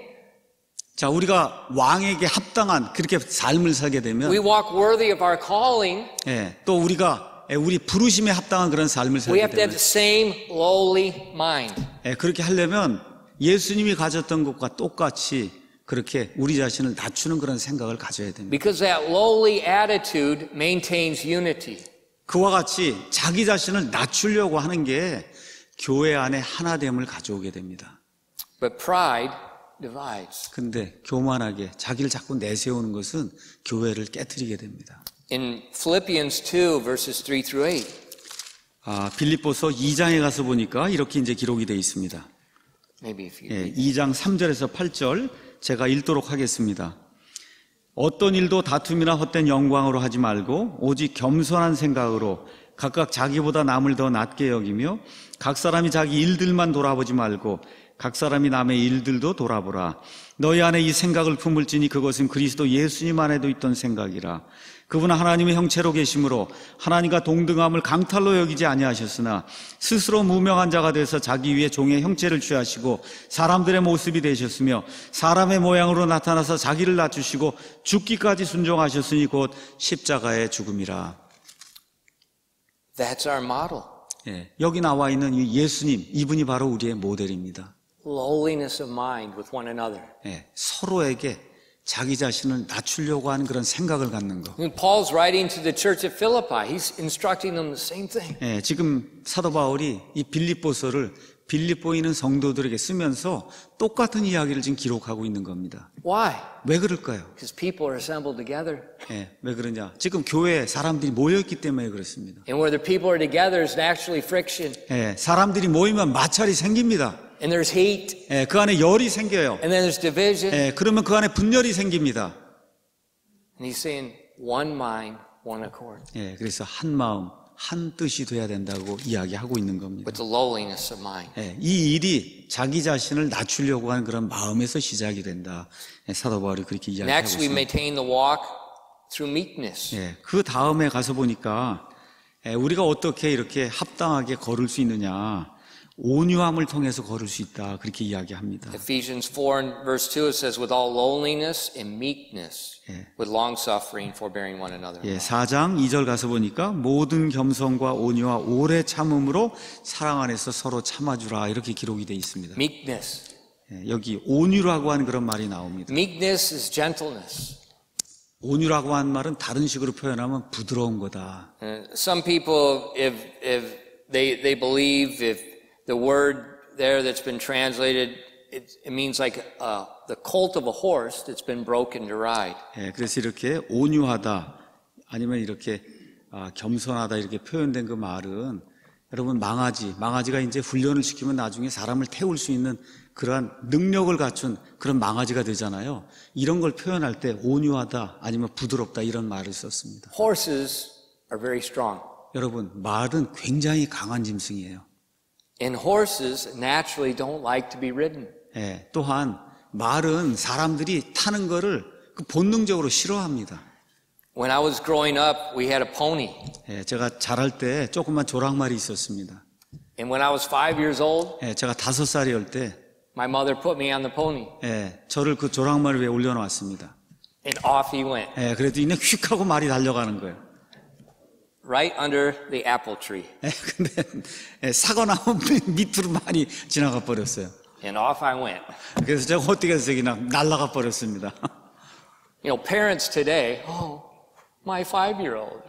자, 우리가 왕에게 합당한 그렇게 삶을 살게 되면 we walk worthy of our calling, 예, 또 우리가 우리 부르심에 합당한 그런 삶을 we 살게 have to have 되면 the same lowly mind. 예, 그렇게 하려면 예수님이 가졌던 것과 똑같이 그렇게 우리 자신을 낮추는 그런 생각을 가져야 됩니다. Because that lowly attitude maintains unity. 그와 같이 자기 자신을 낮추려고 하는 게 교회 안에 하나됨을 가져오게 됩니다. But pride divides. 근데 교만하게 자기를 자꾸 내세우는 것은 교회를 깨트리게 됩니다. In Philippians 2, verses 3 through 8, 빌립보서 2장에 가서 보니까 이렇게 이제 기록이 되어 있습니다. maybe if you 예, 2장 3절에서 8절 제가 읽도록 하겠습니다. 어떤 일도 다툼이나 헛된 영광으로 하지 말고 오직 겸손한 생각으로 각각 자기보다 남을 더 낮게 여기며 각 사람이 자기 일들만 돌아보지 말고 각 사람이 남의 일들도 돌아보라. 너희 안에 이 생각을 품을지니 그것은 그리스도 예수님 안에도 있던 생각이라. 그분은 하나님의 형체로 계심으로 하나님과 동등함을 강탈로 여기지 아니하셨으나 스스로 무명한 자가 되어서 자기 위에 종의 형체를 취하시고 사람들의 모습이 되셨으며 사람의 모양으로 나타나서 자기를 낮추시고 죽기까지 순종하셨으니 곧 십자가의 죽음이라. that's our model. 예, 여기 나와 있는 이 예수님, 이분이 바로 우리의 모델입니다. Lowliness of mind with one another. 예, 서로에게 자기 자신을 낮추려고 하는 그런 생각을 갖는 거. When Paul's writing to the church at Philippi, he's instructing them the same thing. 예, 지금 사도 바울이 이 빌립보서를 빌립보에 있는 성도들에게 쓰면서 똑같은 이야기를 지금 기록하고 있는 겁니다. Why? 왜 그럴까요? Because people are assembled together. 예, 왜 그러냐? 지금 교회에 사람들이 모여있기 때문에 그렇습니다. And where the people are together is naturally friction. 예, 사람들이 모이면 마찰이 생깁니다. And there's heat. 예, 그 안에 열이 생겨요. And then there's division. 예, 그러면 그 안에 분열이 생깁니다. And he's saying, one mind, one accord. 예, 그래서 한 마음, 한 뜻이 돼야 된다고 이야기하고 있는 겁니다. With the lowliness of mind. 예, 이 일이 자기 자신을 낮추려고 하는 그런 마음에서 시작이 된다. 예, 사도 바울이 그렇게 이야기하고 Next, we 있습니다. maintain the walk through meekness. 예, 그 다음에 가서 보니까 우리가 어떻게 이렇게 합당하게 걸을 수 있느냐. 온유함을 통해서 걸을 수 있다. 그렇게 이야기합니다. Ephesians 4 and verse 2, it says, with all lowliness and meekness, with long suffering, forbearing one another. 예, 4장 2절 가서 보니까 모든 겸손과 온유와 오래 참음으로 사랑 안에서 서로 참아주라. 이렇게 기록이 되어 있습니다. Meekness. 예, 여기 온유라고 하는 그런 말이 나옵니다. Meekness is gentleness. 온유라고 하는 말은 다른 식으로 표현하면 부드러운 거다. Some people, if they believe if the word there that's been translated, it means like the colt of a horse that's been broken to ride. 예, 그래서 이렇게 온유하다 아니면 이렇게 겸손하다 이렇게 표현된 그 말은 여러분 망아지가 이제 훈련을 시키면 나중에 사람을 태울 수 있는 그러한 능력을 갖춘 그런 망아지가 되잖아요. 이런 걸 표현할 때 온유하다 아니면 부드럽다 이런 말을 썼습니다. Horses are very strong. 여러분 말은 굉장히 강한 짐승이에요. And horses naturally don't like to be ridden. 예, 또한 말은 사람들이 타는 거를 본능적으로 싫어합니다. When I was growing up, we had a pony. 예, 제가 자랄 때 조그만 조랑말이 있었습니다. And when I was 5 years old, 예, 제가 5살이었을 때 my mother put me on the pony. 예, 저를 그 조랑말 위에 올려놓았습니다. And off he went. 예, 그래도 그냥 휙 하고 말이 달려가는 거예요. right under the apple tree. 근데 사과나무 밑으로 많이 지나가 버렸어요. And off I went. 그래서 제가 어떻게 해서 그냥 날아가 버렸습니다. You know, parents today, oh, my 5-year-old.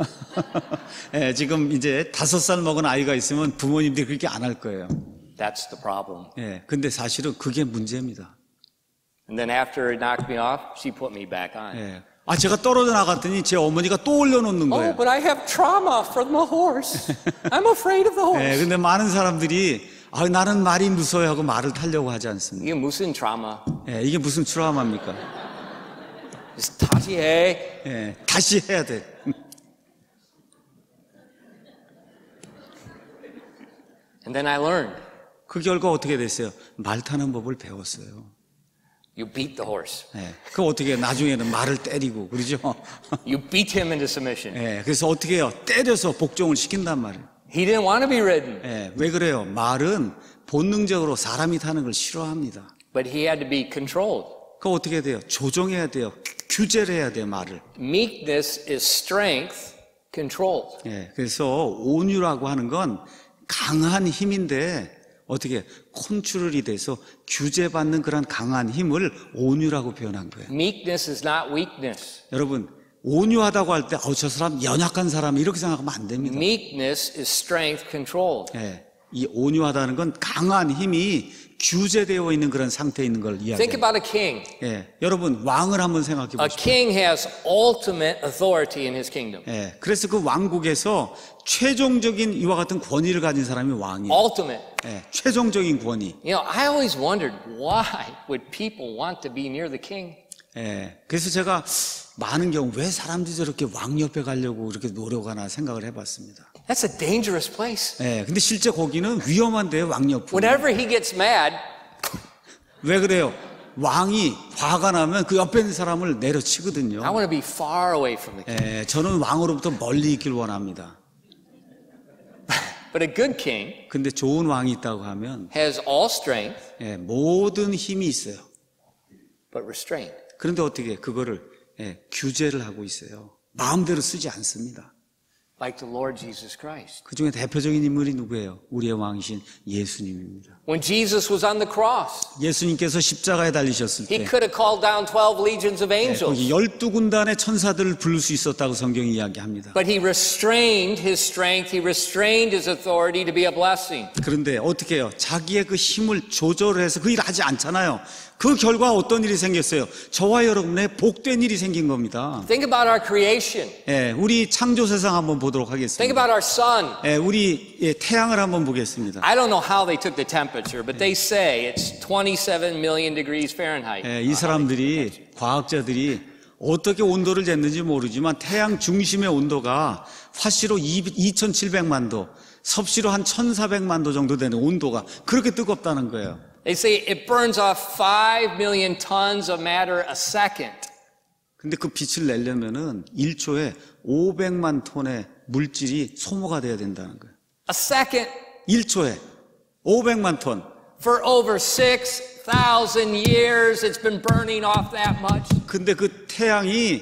지금 이제 5살 먹은 아이가 있으면 부모님들이 그렇게 안 할 거예요. That's the problem. 근데 사실은 그게 문제입니다. And then after it knocked me off, she put me back on. 제가 떨어져 나갔더니 제 어머니가 또 올려놓는 거예요. Oh, but I have trauma from the horse. I'm afraid of the horse. 근데 많은 사람들이 나는 말이 무서워요 하고 말을 타려고 하지 않습니다. 이게 무슨 트라우마? 이게 무슨 트라우마입니까? 다시 해. 다시 해야 돼. And then I learned. 그 결과 어떻게 됐어요? 말 타는 법을 배웠어요. You beat the horse. 그 어떻게 나중에는 말을 때리고 그러죠? You beat him into submission. 그래서 어떻게 해요? 때려서 복종을 시킨단 말이에요. He didn't want to be ridden. 왜 그래요? 말은 본능적으로 사람이 타는 걸 싫어합니다. But he had to be controlled. 그 어떻게 돼요? 조정해야 돼요. 규제를 해야 돼요, 말을. Meekness is strength controlled. 그래서 온유라고 하는 건 강한 힘인데 어떻게 컨트롤이 돼서 규제받는 그런 강한 힘을 온유라고 표현한 거예요. Meekness is not weakness. 여러분 온유하다고 할 때 저 사람 연약한 사람 이렇게 생각하면 안 됩니다. Meekness is strength controlled. 이 온유하다는 건 강한 힘이 규제되어 있는 그런 상태에 있는 걸 이야기해요. Think about a king. 여러분 왕을 한번 생각해 A 보십시오. king has ultimate authority in his kingdom. 그래서 그 왕국에서 최종적인 이와 같은 권위를 가진 사람이 왕이에요. Ultimate. 최종적인 권위. You know, I always wondered why would people want to be near the king? 그래서 제가 많은 경우 왜 사람들이 저렇게 왕 옆에 가려고 그렇게 노력하나 생각을 해봤습니다. That's a dangerous place. 근데 실제 거기는 위험한데요, 왕 옆은. Whenever he gets mad, 왜 그래요? 왕이 화가 나면 그 옆에 있는 사람을 내려치거든요. I want to be far away from the king. 저는 왕으로부터 멀리 있길 원합니다. But a good king 근데 좋은 왕이 있다고 하면 has all strength, 모든 힘이 있어요. but restraint. 그런데 어떻게 그거를 규제를 하고 있어요. 마음대로 쓰지 않습니다. Like the Lord Jesus Christ. 그 중에 대표적인 인물이 누구예요? 우리의 왕이신 예수님입니다. When Jesus was on the cross, 예수님께서 십자가에 달리셨을 he 때 could have called down 12 legions of angels. 거기 12군단의 천사들을 부를 수 있었다고 성경이 이야기합니다. But he restrained his strength, he restrained his authority to be a blessing. 그런데 어떻게 해요? 자기의 그 힘을 조절해서 그 일 하지 않잖아요. 그 결과 어떤 일이 생겼어요? 저와 여러분의 복된 일이 생긴 겁니다. Think about our creation. 우리 창조 세상 한번 보도록 Think 하겠습니다. about our sun. 우리 태양을 한번 보겠습니다. I don't know how they took the temperature, but they say it's 27 million degrees Fahrenheit. 이 사람들이 과학자들이 어떻게 온도를 쟀는지 모르지만 태양 중심의 온도가 화씨로 2,700만 도, 섭씨로 한 1,400만 도 정도 되는 온도가 그렇게 뜨겁다는 거예요. They say it burns off 5 million tons of matter a second. 근데 그 빛을 내려면은 1초에 500만 톤의 물질이 소모가 돼야 된다는 거예요. A second. 1초에 500만 톤. For over 6,000 years, it's been burning off that much. 근데 그 태양이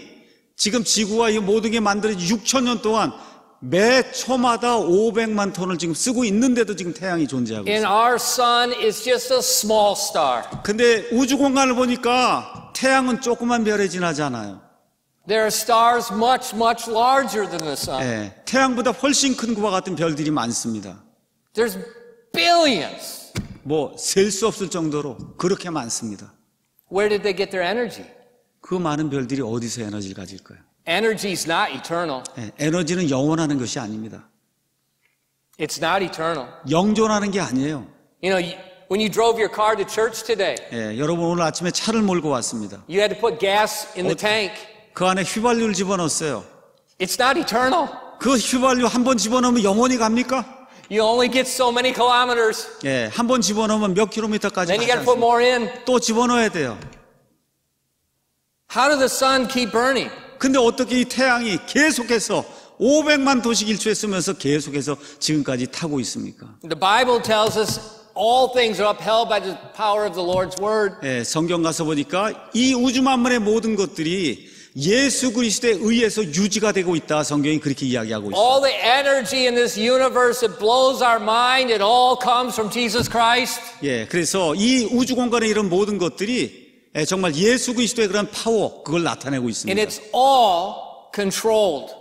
지금 지구와 이 모든 게 만들어진 6,000년 동안 매 초마다 500만 톤을 지금 쓰고 있는데도 지금 태양이 존재하고 있어요. And our sun is just a small star. 근데 우주 공간을 보니까 태양은 조그만 별에 지나지 않아요. There are stars much, much larger than the sun. 태양보다 훨씬 큰 그와 같은 별들이 많습니다. There's billions. 뭐 셀 수 없을 정도로 그렇게 많습니다. Where did they get their energy? 그 많은 별들이 어디서 에너지를 가질까요? Energy is not eternal. 에너지는 영원하는 것이 아닙니다. It's not eternal. 영존하는 게 아니에요. You know, when you drove your car to church today, 여러분 오늘 아침에 차를 몰고 왔습니다. you had to put gas in the tank. 그 안에 휘발유를 집어넣었어요. It's not eternal. 그 휘발유 한 번 집어넣으면 영원히 갑니까? You only get so many kilometers. 한 번 집어넣으면 몇 킬로미터까지 Then you got 가지 to put 않습니까? more in. 또 집어넣어야 돼요. How does the sun keep burning? 근데 어떻게 이 태양이 계속해서 500만 도씩 1초에 쓰면서 계속해서 지금까지 타고 있습니까? The Bible tells us all things are upheld by the power of the Lord's word. 성경 가서 보니까 이 우주 만물의 모든 것들이 예수 그리스도에 의해서 유지가 되고 있다. 성경이 그렇게 이야기하고 있습니다. All the energy in this universe that blows our mind, it all comes from Jesus Christ. 예, 그래서 이 우주 공간에 이런 모든 것들이 정말 예수 그리스도의 그런 파워, 그걸 나타내고 있습니다. And it's all controlled.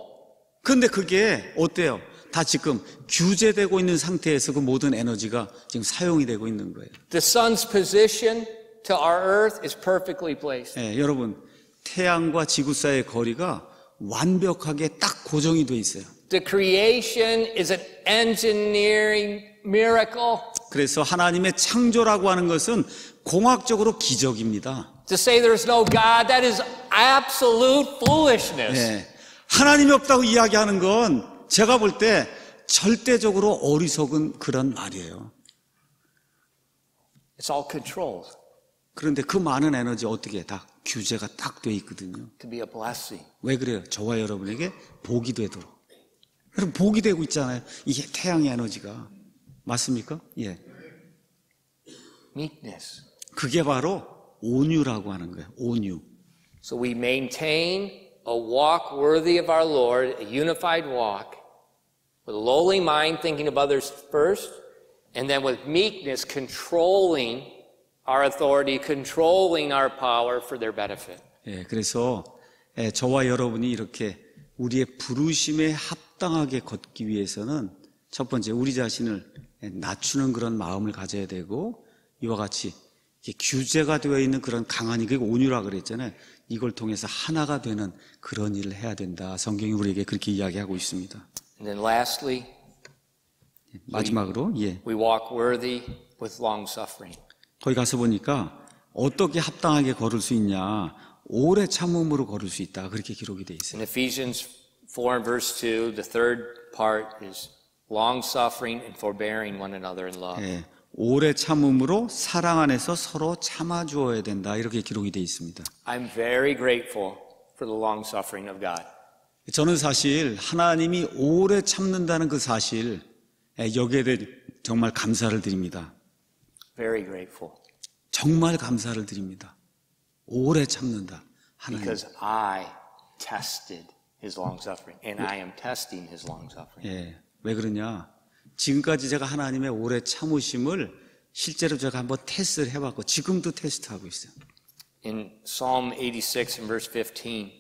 그런데 그게 어때요? 다 지금 규제되고 있는 상태에서 그 모든 에너지가 지금 사용이 되고 있는 거예요. The sun's position to our earth is perfectly placed. 예, 여러분, 태양과 지구 사이의 거리가 완벽하게 딱 고정이 돼 있어요. The creation is an engineering miracle. 그래서 하나님의 창조라고 하는 것은 공학적으로 기적입니다. To say there's no God, that is absolute foolishness. 예, 하나님이 없다고 이야기하는 건 제가 볼 때 절대적으로 어리석은 그런 말이에요. It's all controlled 그런데 그 많은 에너지 어떻게 다 규제가 딱 돼 있거든요. to be a blessing. 왜 그래요? 저와 여러분에게 복이 되도록. 여러분 복이 되고 있잖아요. 이게 태양의 에너지가. 맞습니까? 예. Meekness. 그게 바로 온유라고 하는 거예요. 온유. So we maintain a walk worthy of our Lord, a unified walk, with a lowly mind thinking of others first, and then with meekness controlling our authority, controlling our power for their benefit. 예, 그래서 저와 여러분이 이렇게 우리의 부르심에 합당하게 걷기 위해서는 첫 번째 우리 자신을 낮추는 그런 마음을 가져야 되고 이와 같이 규제가 되어 있는 그런 강한 그게 온유라 그랬잖아요. 이걸 통해서 하나가 되는 그런 일을 해야 된다. 성경이 우리에게 그렇게 이야기하고 있습니다. And then lastly, 마지막으로 we walk worthy with long suffering. 거기 가서 보니까 어떻게 합당하게 걸을 수 있냐. 오래 참음으로 걸을 수 있다. 그렇게 기록이 돼 있어요. In Ephesians 4 and verse 2, the third part is long suffering and forbearing one another in love. 예, 오래 참음으로 사랑 안에서 서로 참아주어야 된다. 이렇게 기록이 돼 있습니다. I'm very grateful for the long suffering of God. 저는 사실 하나님이 오래 참는다는 그 사실 여기에 대해 정말 감사를 드립니다. Very grateful. 정말 감사를 드립니다. 오래 참는다. 하나님. Because I tested his long suffering and I am testing his long suffering. 예, 왜 그러냐? 지금까지 제가 하나님의 오래 참으심을 실제로 제가 한번 테스트를 해봤고 지금도 테스트하고 있어요. In Psalm 86 and verse 15,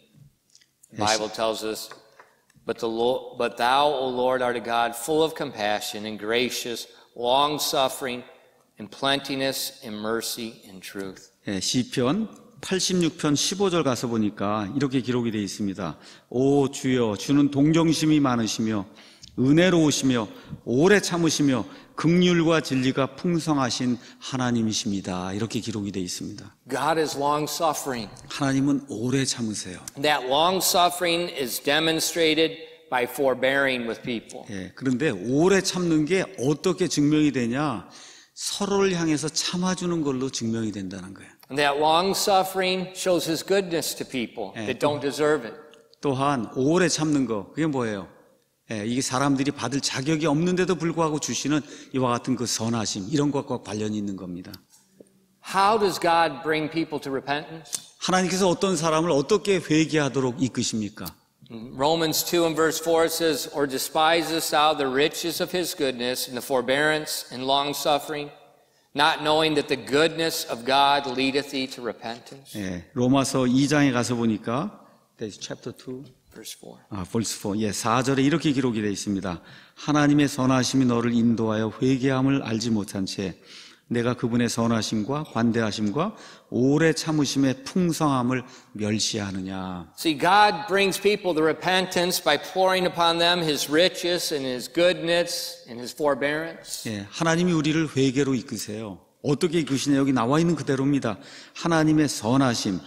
the Bible tells us, But thou, O Lord, art a God full of compassion and gracious, long-suffering, and plenteousness in mercy and truth. 예, 시편 86편 15절 가서 보니까 이렇게 기록이 되어 있습니다. 오 주여, 주는 동정심이 많으시며 은혜로우시며 오래 참으시며 긍휼과 진리가 풍성하신 하나님이십니다. 이렇게 기록이 되어 있습니다. God is long-suffering. 하나님은 오래 참으세요. That long-suffering is demonstrated by forbearing with people. 예, 그런데 오래 참는 게 어떻게 증명이 되냐? 서로를 향해서 참아주는 걸로 증명이 된다는 거예요. And that long-suffering shows his goodness to people that don't deserve it. 또한 오래 참는 거, 그게 뭐예요? 예, 이게 사람들이 받을 자격이 없는데도 불구하고 주시는 이와 같은 그 선하심, 이런 것과 관련이 있는 겁니다. How does God bring people to repentance? 하나님께서 어떤 사람을 어떻게 회개하도록 이끄십니까? Romans 2 and verse 4 says, Or despisest thou the riches of his goodness and the forbearance and long-suffering, not knowing that the goodness of God leadeth thee to repentance? 예, 로마서 2장에 가서 보니까 chapter 2 Verse 4. verse 4. 예, 4절에 이렇게 기록이 되어 있습니다. 하나님의 선하심이 너를 인도하여 회개함을 알지 못한 채 내가 그분의 선하심과 관대하심과 오래 참으심의 풍성함을 멸시하느냐. See, God brings people to repentance by pouring upon them his riches and his goodness and his forbearance. 예, 하나님이 우리를 회개로 이끄세요. 어떻게 이끄시냐? 여기 나와 있는 그대로입니다. 하나님의 선하심,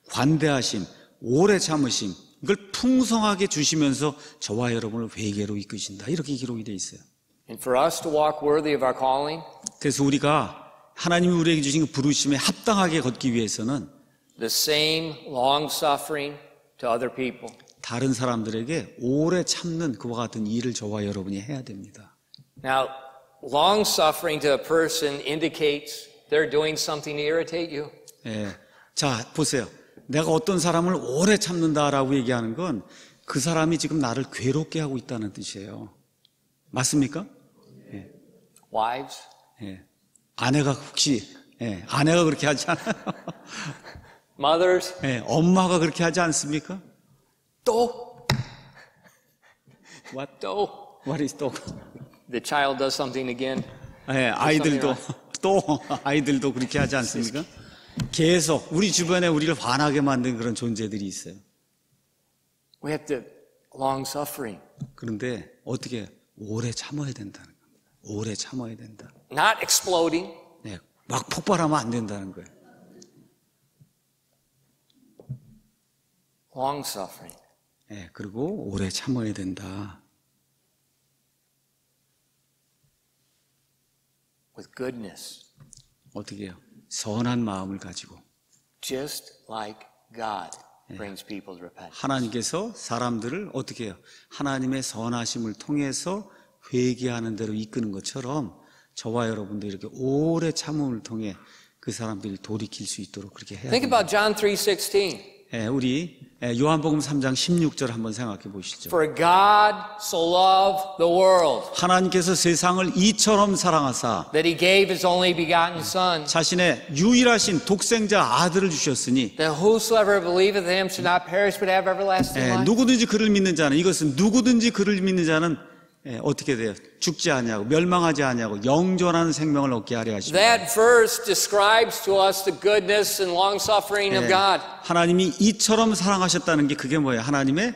관대하심, 오래 참으심, 이걸 풍성하게 주시면서 저와 여러분을 회개로 이끄신다. 이렇게 기록이 되어 있어요. And for us to walk worthy of our calling, 그래서 우리가 하나님이 우리에게 주신 그 부르심에 합당하게 걷기 위해서는 the same long-suffering to other people. 다른 사람들에게 오래 참는 그와 같은 일을 저와 여러분이 해야 됩니다. Now, long-suffering to a person indicates they're doing something to irritate you. 예. 자, 보세요. 내가 어떤 사람을 오래 참는다라고 얘기하는 건 그 사람이 지금 나를 괴롭게 하고 있다는 뜻이에요. 맞습니까? 예. Wives, 예. 아내가 혹시 아내가 그렇게 하지 않아요? mothers, 예. 엄마가 그렇게 하지 않습니까? 또, What? 또. What is 또? The child does something again. 예, 아이들도 또 아이들도 그렇게 하지 않습니까? 계속 우리 주변에 우리를 화나게 만든 그런 존재들이 있어요. We have to long suffering. 그런데 어떻게 오래 참아야 된다는 겁니다. 오래 참아야 된다. Not exploding. 네, 막 폭발하면 안 된다는 거예요. Long suffering. 네, 그리고 오래 참아야 된다. With goodness. 어떻게 해요? 선한 마음을 가지고. Just like God brings people to repentance. 하나님께서 사람들을 어떻게 해요? 하나님의 선하심을 통해서 회개하는 대로 이끄는 것처럼 저와 여러분도 이렇게 오래 참음을 통해 그 사람들이 돌이킬 수 있도록 그렇게 해야 Think 됩니다. about John 3:16. 우리 요한복음 3장 16절 한번 생각해 보시죠. For God so loved the world 하나님께서 세상을 이처럼 사랑하사 that he gave his only begotten Son, 자신의 유일하신 독생자 아들을 주셨으니 that whosoever believeth in him should not perish but have everlasting life. 누구든지 그를 믿는 자는 이것은 누구든지 그를 믿는 자는 어떻게 돼요? 죽지 아니하고 멸망하지 아니하고 영존하는 생명을 얻게 하려 하십니다. That verse describes to us the goodness and long suffering of God. 하나님이 이처럼 사랑하셨다는 게 그게 뭐예요? 하나님의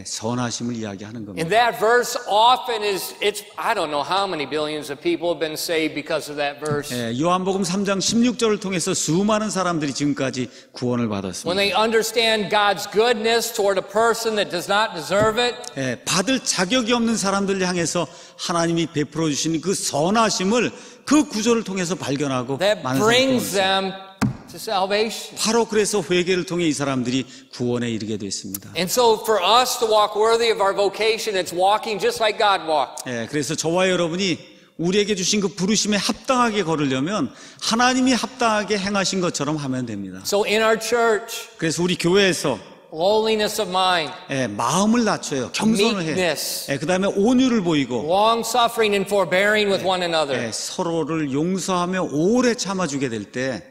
선하심을 이야기하는 겁니다. And that verse often it's I don't know how many billions of people have been saved because of that verse. 요한복음 3장 16절을 통해서 수많은 사람들이 지금까지 구원을 When 받았습니다. they understand God's goodness toward a person that does not deserve it, 받을 자격이 없는 사람들을 향해서 하나님이 베풀어 주신 그 선하심을 그 구조를 통해서 발견하고 that 많은 brings 사람들이 them to salvation. 바로 그래서 회개를 통해 이 사람들이 구원에 이르게 됐습니다. And so for us to walk worthy of our vocation, it's walking just like God walked. 그래서 저와 여러분이 우리에게 주신 그 부르심에 합당하게 걸으려면 하나님이 합당하게 행하신 것처럼 하면 됩니다. So in our church, 그래서 우리 교회에서 lowliness of mind, 마음을 낮춰요. 겸손을 해. meekness, 그 다음에 온유를 보이고 long suffering and forbearing with one another. 서로를 용서하며 오래 참아주게 될 때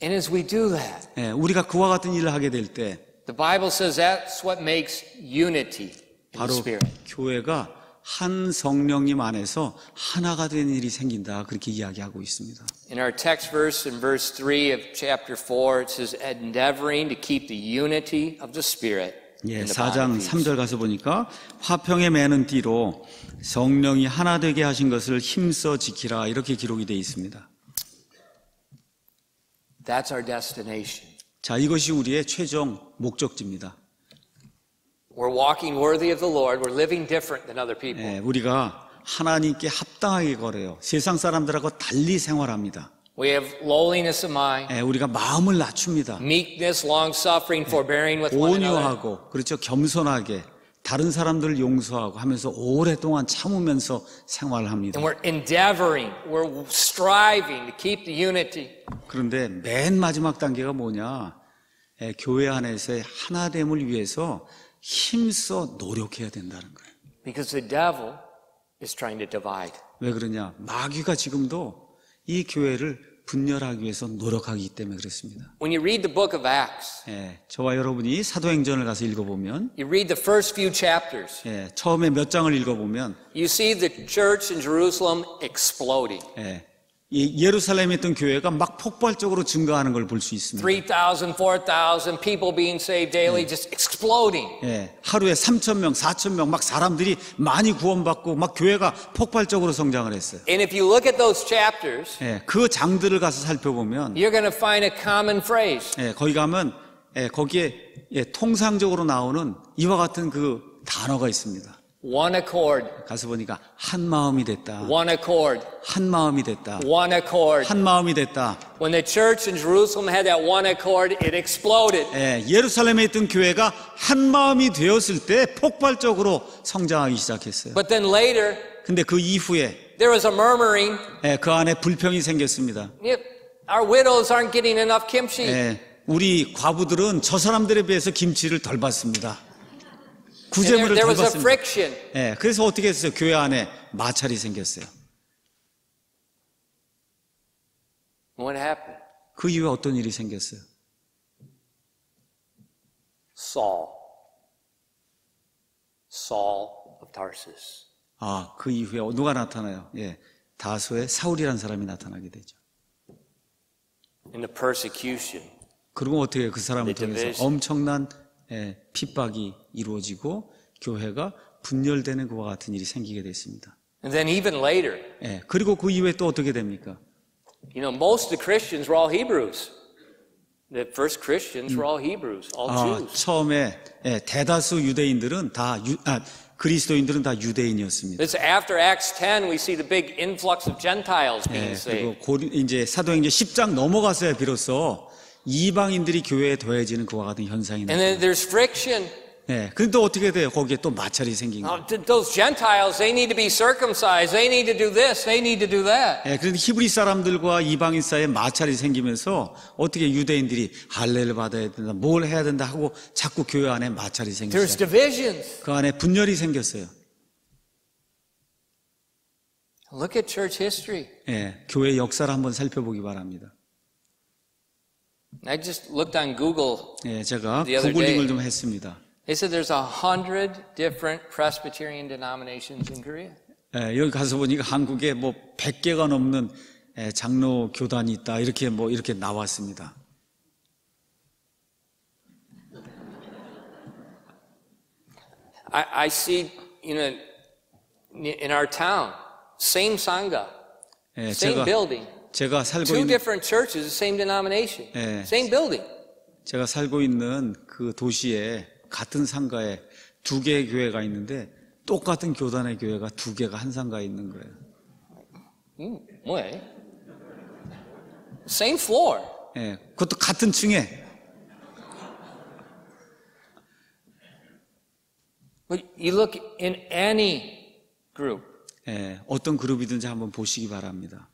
And as we do that, 우리가 그와 같은 일을 하게 될 때 the Bible says that's what makes unity in the 바로 Spirit. 교회가 한 성령님 안에서 하나가 되는 일이 생긴다 그렇게 이야기하고 있습니다. In our text verse, in verse 3 of chapter 4, it says, endeavoring to keep the unity of the Spirit. in the bond 4장 of peace. 3절 가서 보니까 화평에 매는 띠로 성령이 하나 되게 하신 것을 힘써 지키라 이렇게 기록이 되어 있습니다. That's our destination. 자, 이것이 우리의 최종 목적지입니다. We're walking worthy of the Lord. We're living different than other people. 우리가 하나님께 합당하게 걸어요. 세상 사람들하고 달리 생활합니다. We have lowliness of mind, 우리가 마음을 낮춥니다. meekness, long-suffering, forbearing with one another. 온유하고 그렇죠. 겸손하게 다른 사람들을 용서하고 하면서 오랫동안 참으면서 생활합니다. And we're endeavoring, we're striving to keep the unity. 그런데 맨 마지막 단계가 뭐냐? 교회 안에서의 하나됨을 위해서 힘써 노력해야 된다는 거예요. Because the devil is trying to divide. 왜 그러냐? 마귀가 지금도 이 교회를 분열하기 위해서 노력하기 때문에 그렇습니다. When you read the book of Acts, 저와 여러분이 사도행전을 가서 읽어보면 you read the first few chapters, 처음에 몇 장을 읽어보면 you see the church in Jerusalem exploding. 이 예루살렘에 있던 교회가 막 폭발적으로 증가하는 걸 볼 수 있습니다. 3,000, 4,000 people being saved daily, just exploding. 하루에 3,000명, 4,000명 막 사람들이 많이 구원받고 막 교회가 폭발적으로 성장을 했어요. And if you look at those chapters, 그 장들을 가서 살펴보면 you're going to find a common phrase. 거기 가면 거기에 통상적으로 나오는 이와 같은 그 단어가 있습니다. One accord, 가서 보니까 한 마음이 됐다. one accord, 한 마음이 됐다. one accord. 한 마음이 됐다. When the church in Jerusalem had that one accord, it exploded. 예루살렘에 있던 교회가 한 마음이 되었을 때 폭발적으로 성장하기 시작했어요. But then later, 근데 그 이후에 there was a murmuring. 그 안에 불평이 생겼습니다. Our widows aren't getting enough kimchi. 우리 과부들은 저 사람들에 비해서 김치를 덜 받습니다. And 구제물을 there 덜 was a 받습니다. friction. 예, 그래서 어떻게 했어요? 교회 안에 마찰이 생겼어요. What happened? 그 이후에 어떤 일이 생겼어요? Saul of Tarsus. 아, 그 이후에 누가 나타나요? 예, 다소의 사울이라는 사람이 나타나게 되죠. In the persecution. 그리고 어떻게 그 사람을 The 통해서 division. 엄청난 핍박이 이루어지고 교회가 분열되는 것과 같은 일이 생기게 됐습니다. And then even later, 예, 그리고 그 이후에 또 어떻게 됩니까? you know, most of the Christians were all Hebrews. The first Christians were all Hebrews, all Jews. 처음에 대다수 유대인들은 그리스도인들은 다 유대인이었습니다. It's after Acts 10 we see the big influx of Gentiles being saved. 그리고 이제 사도행전 10장 넘어갔어야 비로소 이방인들이 교회에 더해지는 그와 같은 현상이 And then 나타나요. there's friction. 그런데 또 어떻게 돼요? 거기에 또 마찰이 생긴 거예요. Those Gentiles, they need to be circumcised. They need to do this. They need to do that. 그런데 히브리 사람들과 이방인 사이에 마찰이 생기면서 어떻게 유대인들이 할례를 받아야 된다, 뭘 해야 된다 하고 자꾸 교회 안에 마찰이 There's 생겼어요. divisions. 그 안에 분열이 생겼어요. Look at church history. 교회 역사를 한번 살펴보기 바랍니다. I just looked on Google. 제가 The other 구글링을 day. 좀 했습니다. They said there's 100 different Presbyterian denominations in Korea. 여기 가서 보니까 한국에 뭐 100개가 넘는 장로 교단이 있다. 이렇게 나왔습니다. I see, you know, in our town, same sangha, same building, 제가 살고 two 있는 different churches, the same denomination, same building. 제가 살고 있는 그 도시에 같은 상가에 두 개의 교회가 있는데 똑같은 교단의 교회가 두 개가 한 상가에 있는 거예요. 뭐야? Same floor. 그것도 같은 층에. But you look in any group. 어떤 그룹이든지 한번 보시기 바랍니다.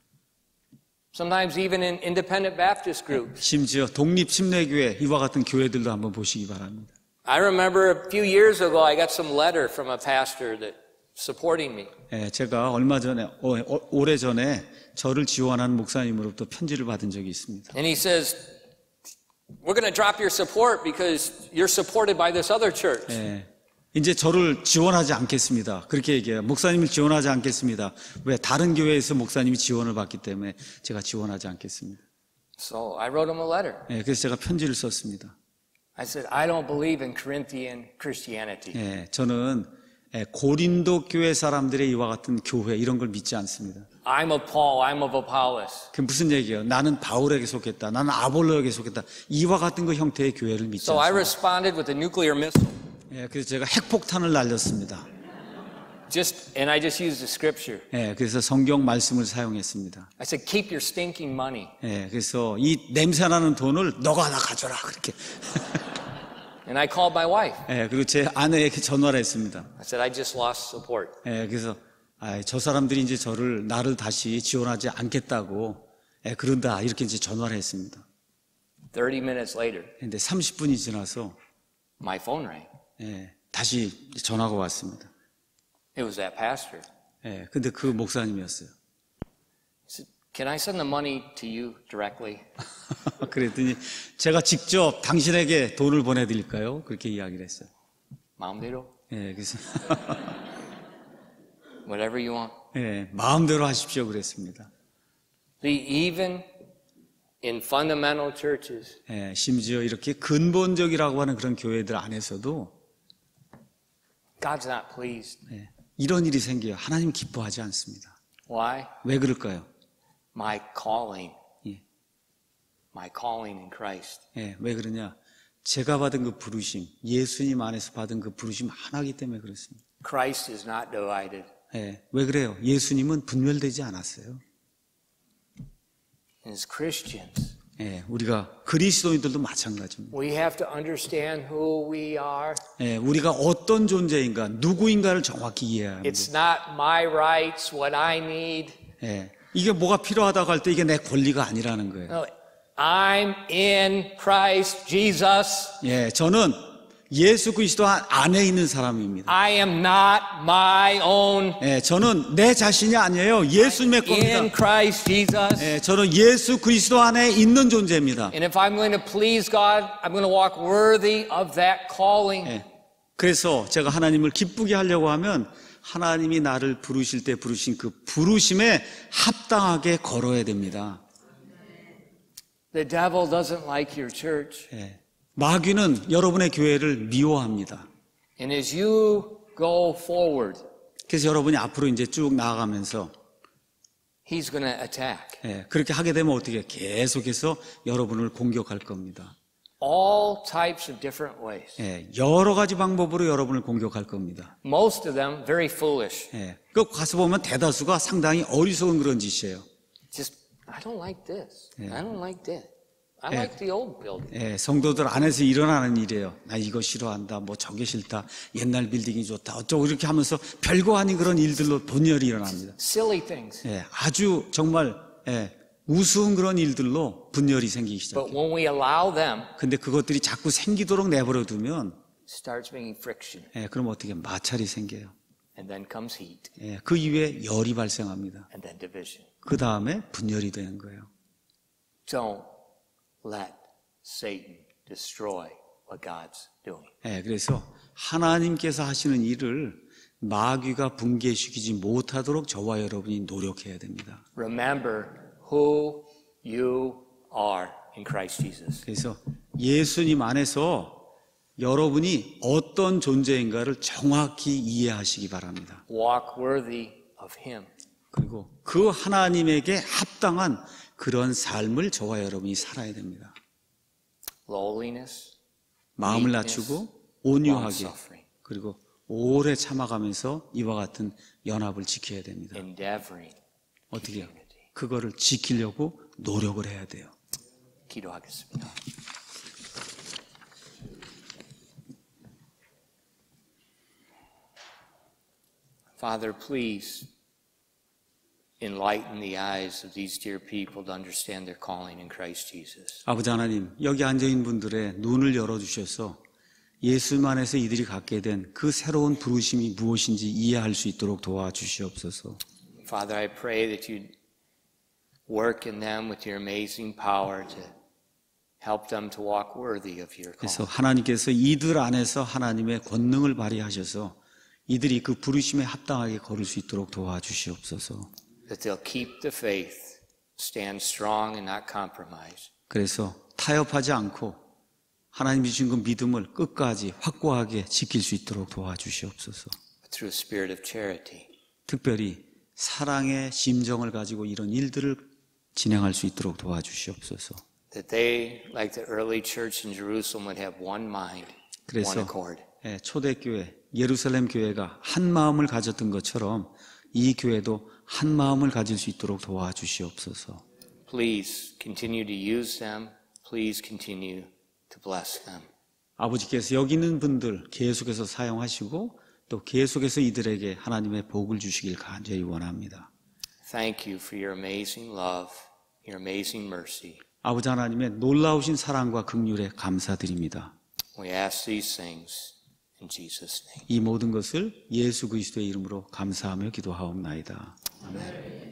Sometimes even in independent Baptist groups. 심지어 독립 침례교회 이와 같은 교회들도 한번 보시기 바랍니다. I remember a few years ago I got some letter from a pastor that supporting me. 제가 얼마 전에 오래 전에 저를 지원하는 목사님으로부터 편지를 받은 적이 있습니다. And he says, "We're going to drop your support because you're supported by this other church." 이제 저를 지원하지 않겠습니다. 그렇게 얘기해요. 목사님을 지원하지 않겠습니다. 왜? 다른 교회에서 목사님이 지원을 받기 때문에 제가 지원하지 않겠습니다. So I wrote him a letter. 그래서 제가 편지를 썼습니다. I said, I don't believe in Corinthian Christianity. 저는 고린도 교회 사람들의 이와 같은 교회 이런 걸 믿지 않습니다. I'm of Paul, I'm of Apollos. 그 무슨 얘기예요? 나는 바울에게 속했다. 나는 아볼로에게 속했다. 이와 같은 그 형태의 교회를 믿지 So I 않습니다. responded with a nuclear missile. 그래서 제가 핵폭탄을 날렸습니다. And I just used the scripture. 그래서 성경 말씀을 사용했습니다. I said, keep your stinking money. 그래서 이 냄새나는 돈을 너가 하나 가져라 그렇게. And I called my wife. 그리고 제 아내에게 전화를 했습니다. I said, I just lost support. 그래서 저 사람들이 이제 나를 다시 지원하지 않겠다고 그런다 이렇게 이제 전화를 했습니다. 30 minutes later, 근데 30분이 지나서 my phone rang. 다시 전화가 왔습니다. It was that pastor. 근데 그 목사님이었어요. He said, can I send the money to you directly? 그랬더니 제가 직접 당신에게 돈을 보내드릴까요? 그렇게 이야기를 했어요. 마음대로? 그래서 Whatever you want. 마음대로 하십시오 그랬습니다. Even in fundamental churches, 심지어 이렇게 근본적이라고 하는 그런 교회들 안에서도 God's not pleased. 이런 일이 생겨요. 하나님 기뻐하지 않습니다. Why? 왜 그럴까요? My calling in Christ. 왜 그러냐? 제가 받은 그 부르심, 예수님 안에서 받은 그 부르심 하나이기 때문에 그렇습니다. Christ is not divided. 왜 그래요? 예수님은 분열되지 않았어요. And as Christians, 우리가 그리스도인들도 마찬가지입니다. we have to understand who we are. 우리가 어떤 존재인가, 누구인가를 정확히 이해해야 합니다. It's not my rights, what I need. 이게 뭐가 필요하다고 할 때 이게 내 권리가 아니라는 거예요. No, I'm in Christ Jesus. 예, 저는 예수 그리스도 안에 있는 사람입니다. I am not my own. 예, 저는 내 자신이 아니에요. 예수님의 겁니다. In Christ Jesus. 예, 저는 예수 그리스도 안에 있는 존재입니다. And if I'm going to please God, I'm going to walk worthy of that calling. 예, 그래서 제가 하나님을 기쁘게 하려고 하면 하나님이 나를 부르실 때 부르신 그 부르심에 합당하게 걸어야 됩니다. The devil doesn't like your church. 예, 마귀는 여러분의 교회를 미워합니다. And as you go forward, 그래서 여러분이 앞으로 이제 쭉 나아가면서 he's going to attack. 예, 그렇게 하게 되면 어떻게 계속해서 여러분을 공격할 겁니다. All types of different ways. 예, 여러 가지 방법으로 여러분을 공격할 겁니다. Most of them very foolish. 예, 그 가서 보면 대다수가 상당히 어리석은 그런 짓이에요. Just, I don't like this. Yeah. I don't like that. I Yeah. like the old building. 예, 성도들 안에서 일어나는 일이에요. 나 이거 싫어한다, 뭐 저게 싫다, 옛날 빌딩이 좋다, 어쩌고 이렇게 하면서 별거 아닌 그런 일들로 분열이 일어납니다. Silly things. 예, 아주 정말 우스운 그런 일들로 분열이 생기기 But 시작해요. when we allow them, 근데 그것들이 자꾸 생기도록 내버려 두면 it starts making friction. 그럼 어떻게 마찰이 생겨요. And then comes heat. 그 이후에 열이 발생합니다. And then division. 그 다음에 분열이 되는 거예요. Don't let Satan destroy what God's doing. 그래서 하나님께서 하시는 일을 마귀가 붕괴시키지 못하도록 저와 여러분이 노력해야 됩니다. Remember who you are in Christ Jesus. 그래서 예수님 안에서 여러분이 어떤 존재인가를 정확히 이해하시기 바랍니다. Walk worthy of Him. 그리고 그 하나님에게 합당한 그런 삶을 저와 여러분이 살아야 됩니다. Lowliness, 마음을 meekness, 낮추고 온유하게 long-suffering, 그리고 오래 참아가면서 이와 같은 연합을 지켜야 됩니다. endeavoring. 어떻게 해요? 그거를 지키려고 노력을 해야 돼요. 기도하겠습니다. Father, please enlighten the eyes of these dear people to understand their calling in Christ Jesus. 아버지 하나님, 여기 앉아있는 분들의 눈을 열어주셔서 예수 안에서 이들이 갖게 된 그 새로운 부르심이 무엇인지 이해할 수 있도록 도와주시옵소서. Father, I pray that you'd work in them with your amazing power to help them to walk worthy of your 그래서 calling. 하나님께서 이들 안에서 하나님의 권능을 발휘하셔서 이들이 그 부르심에 합당하게 걸을 수 있도록 도와주시옵소서. That they'll keep the faith, stand strong and not compromise. 그래서 타협하지 않고 하나님이 주신 그 믿음을 끝까지 확고하게 지킬 수 있도록 도와주시옵소서. Through a spirit of charity. 특별히 사랑의 심정을 가지고 이런 일들을 진행할 수 있도록 도와주시옵소서. That they, like the early church in Jerusalem, would have one mind, one 그래서 accord. 초대교회 예루살렘 교회가 한 마음을 가졌던 것처럼 이 교회도 한 마음을 가질 수 있도록 도와주시옵소서. Please continue to use them. Please continue to bless them. 아버지께서 여기 있는 분들 계속해서 사용하시고 또 계속해서 이들에게 하나님의 복을 주시길 간절히 원합니다. Thank you for your amazing love, your amazing mercy. 아버지 하나님의 놀라우신 사랑과 긍휼에 감사드립니다. We ask these things in Jesus' name. 이 모든 것을 예수 그리스도의 이름으로 감사하며 기도하옵나이다. Amen.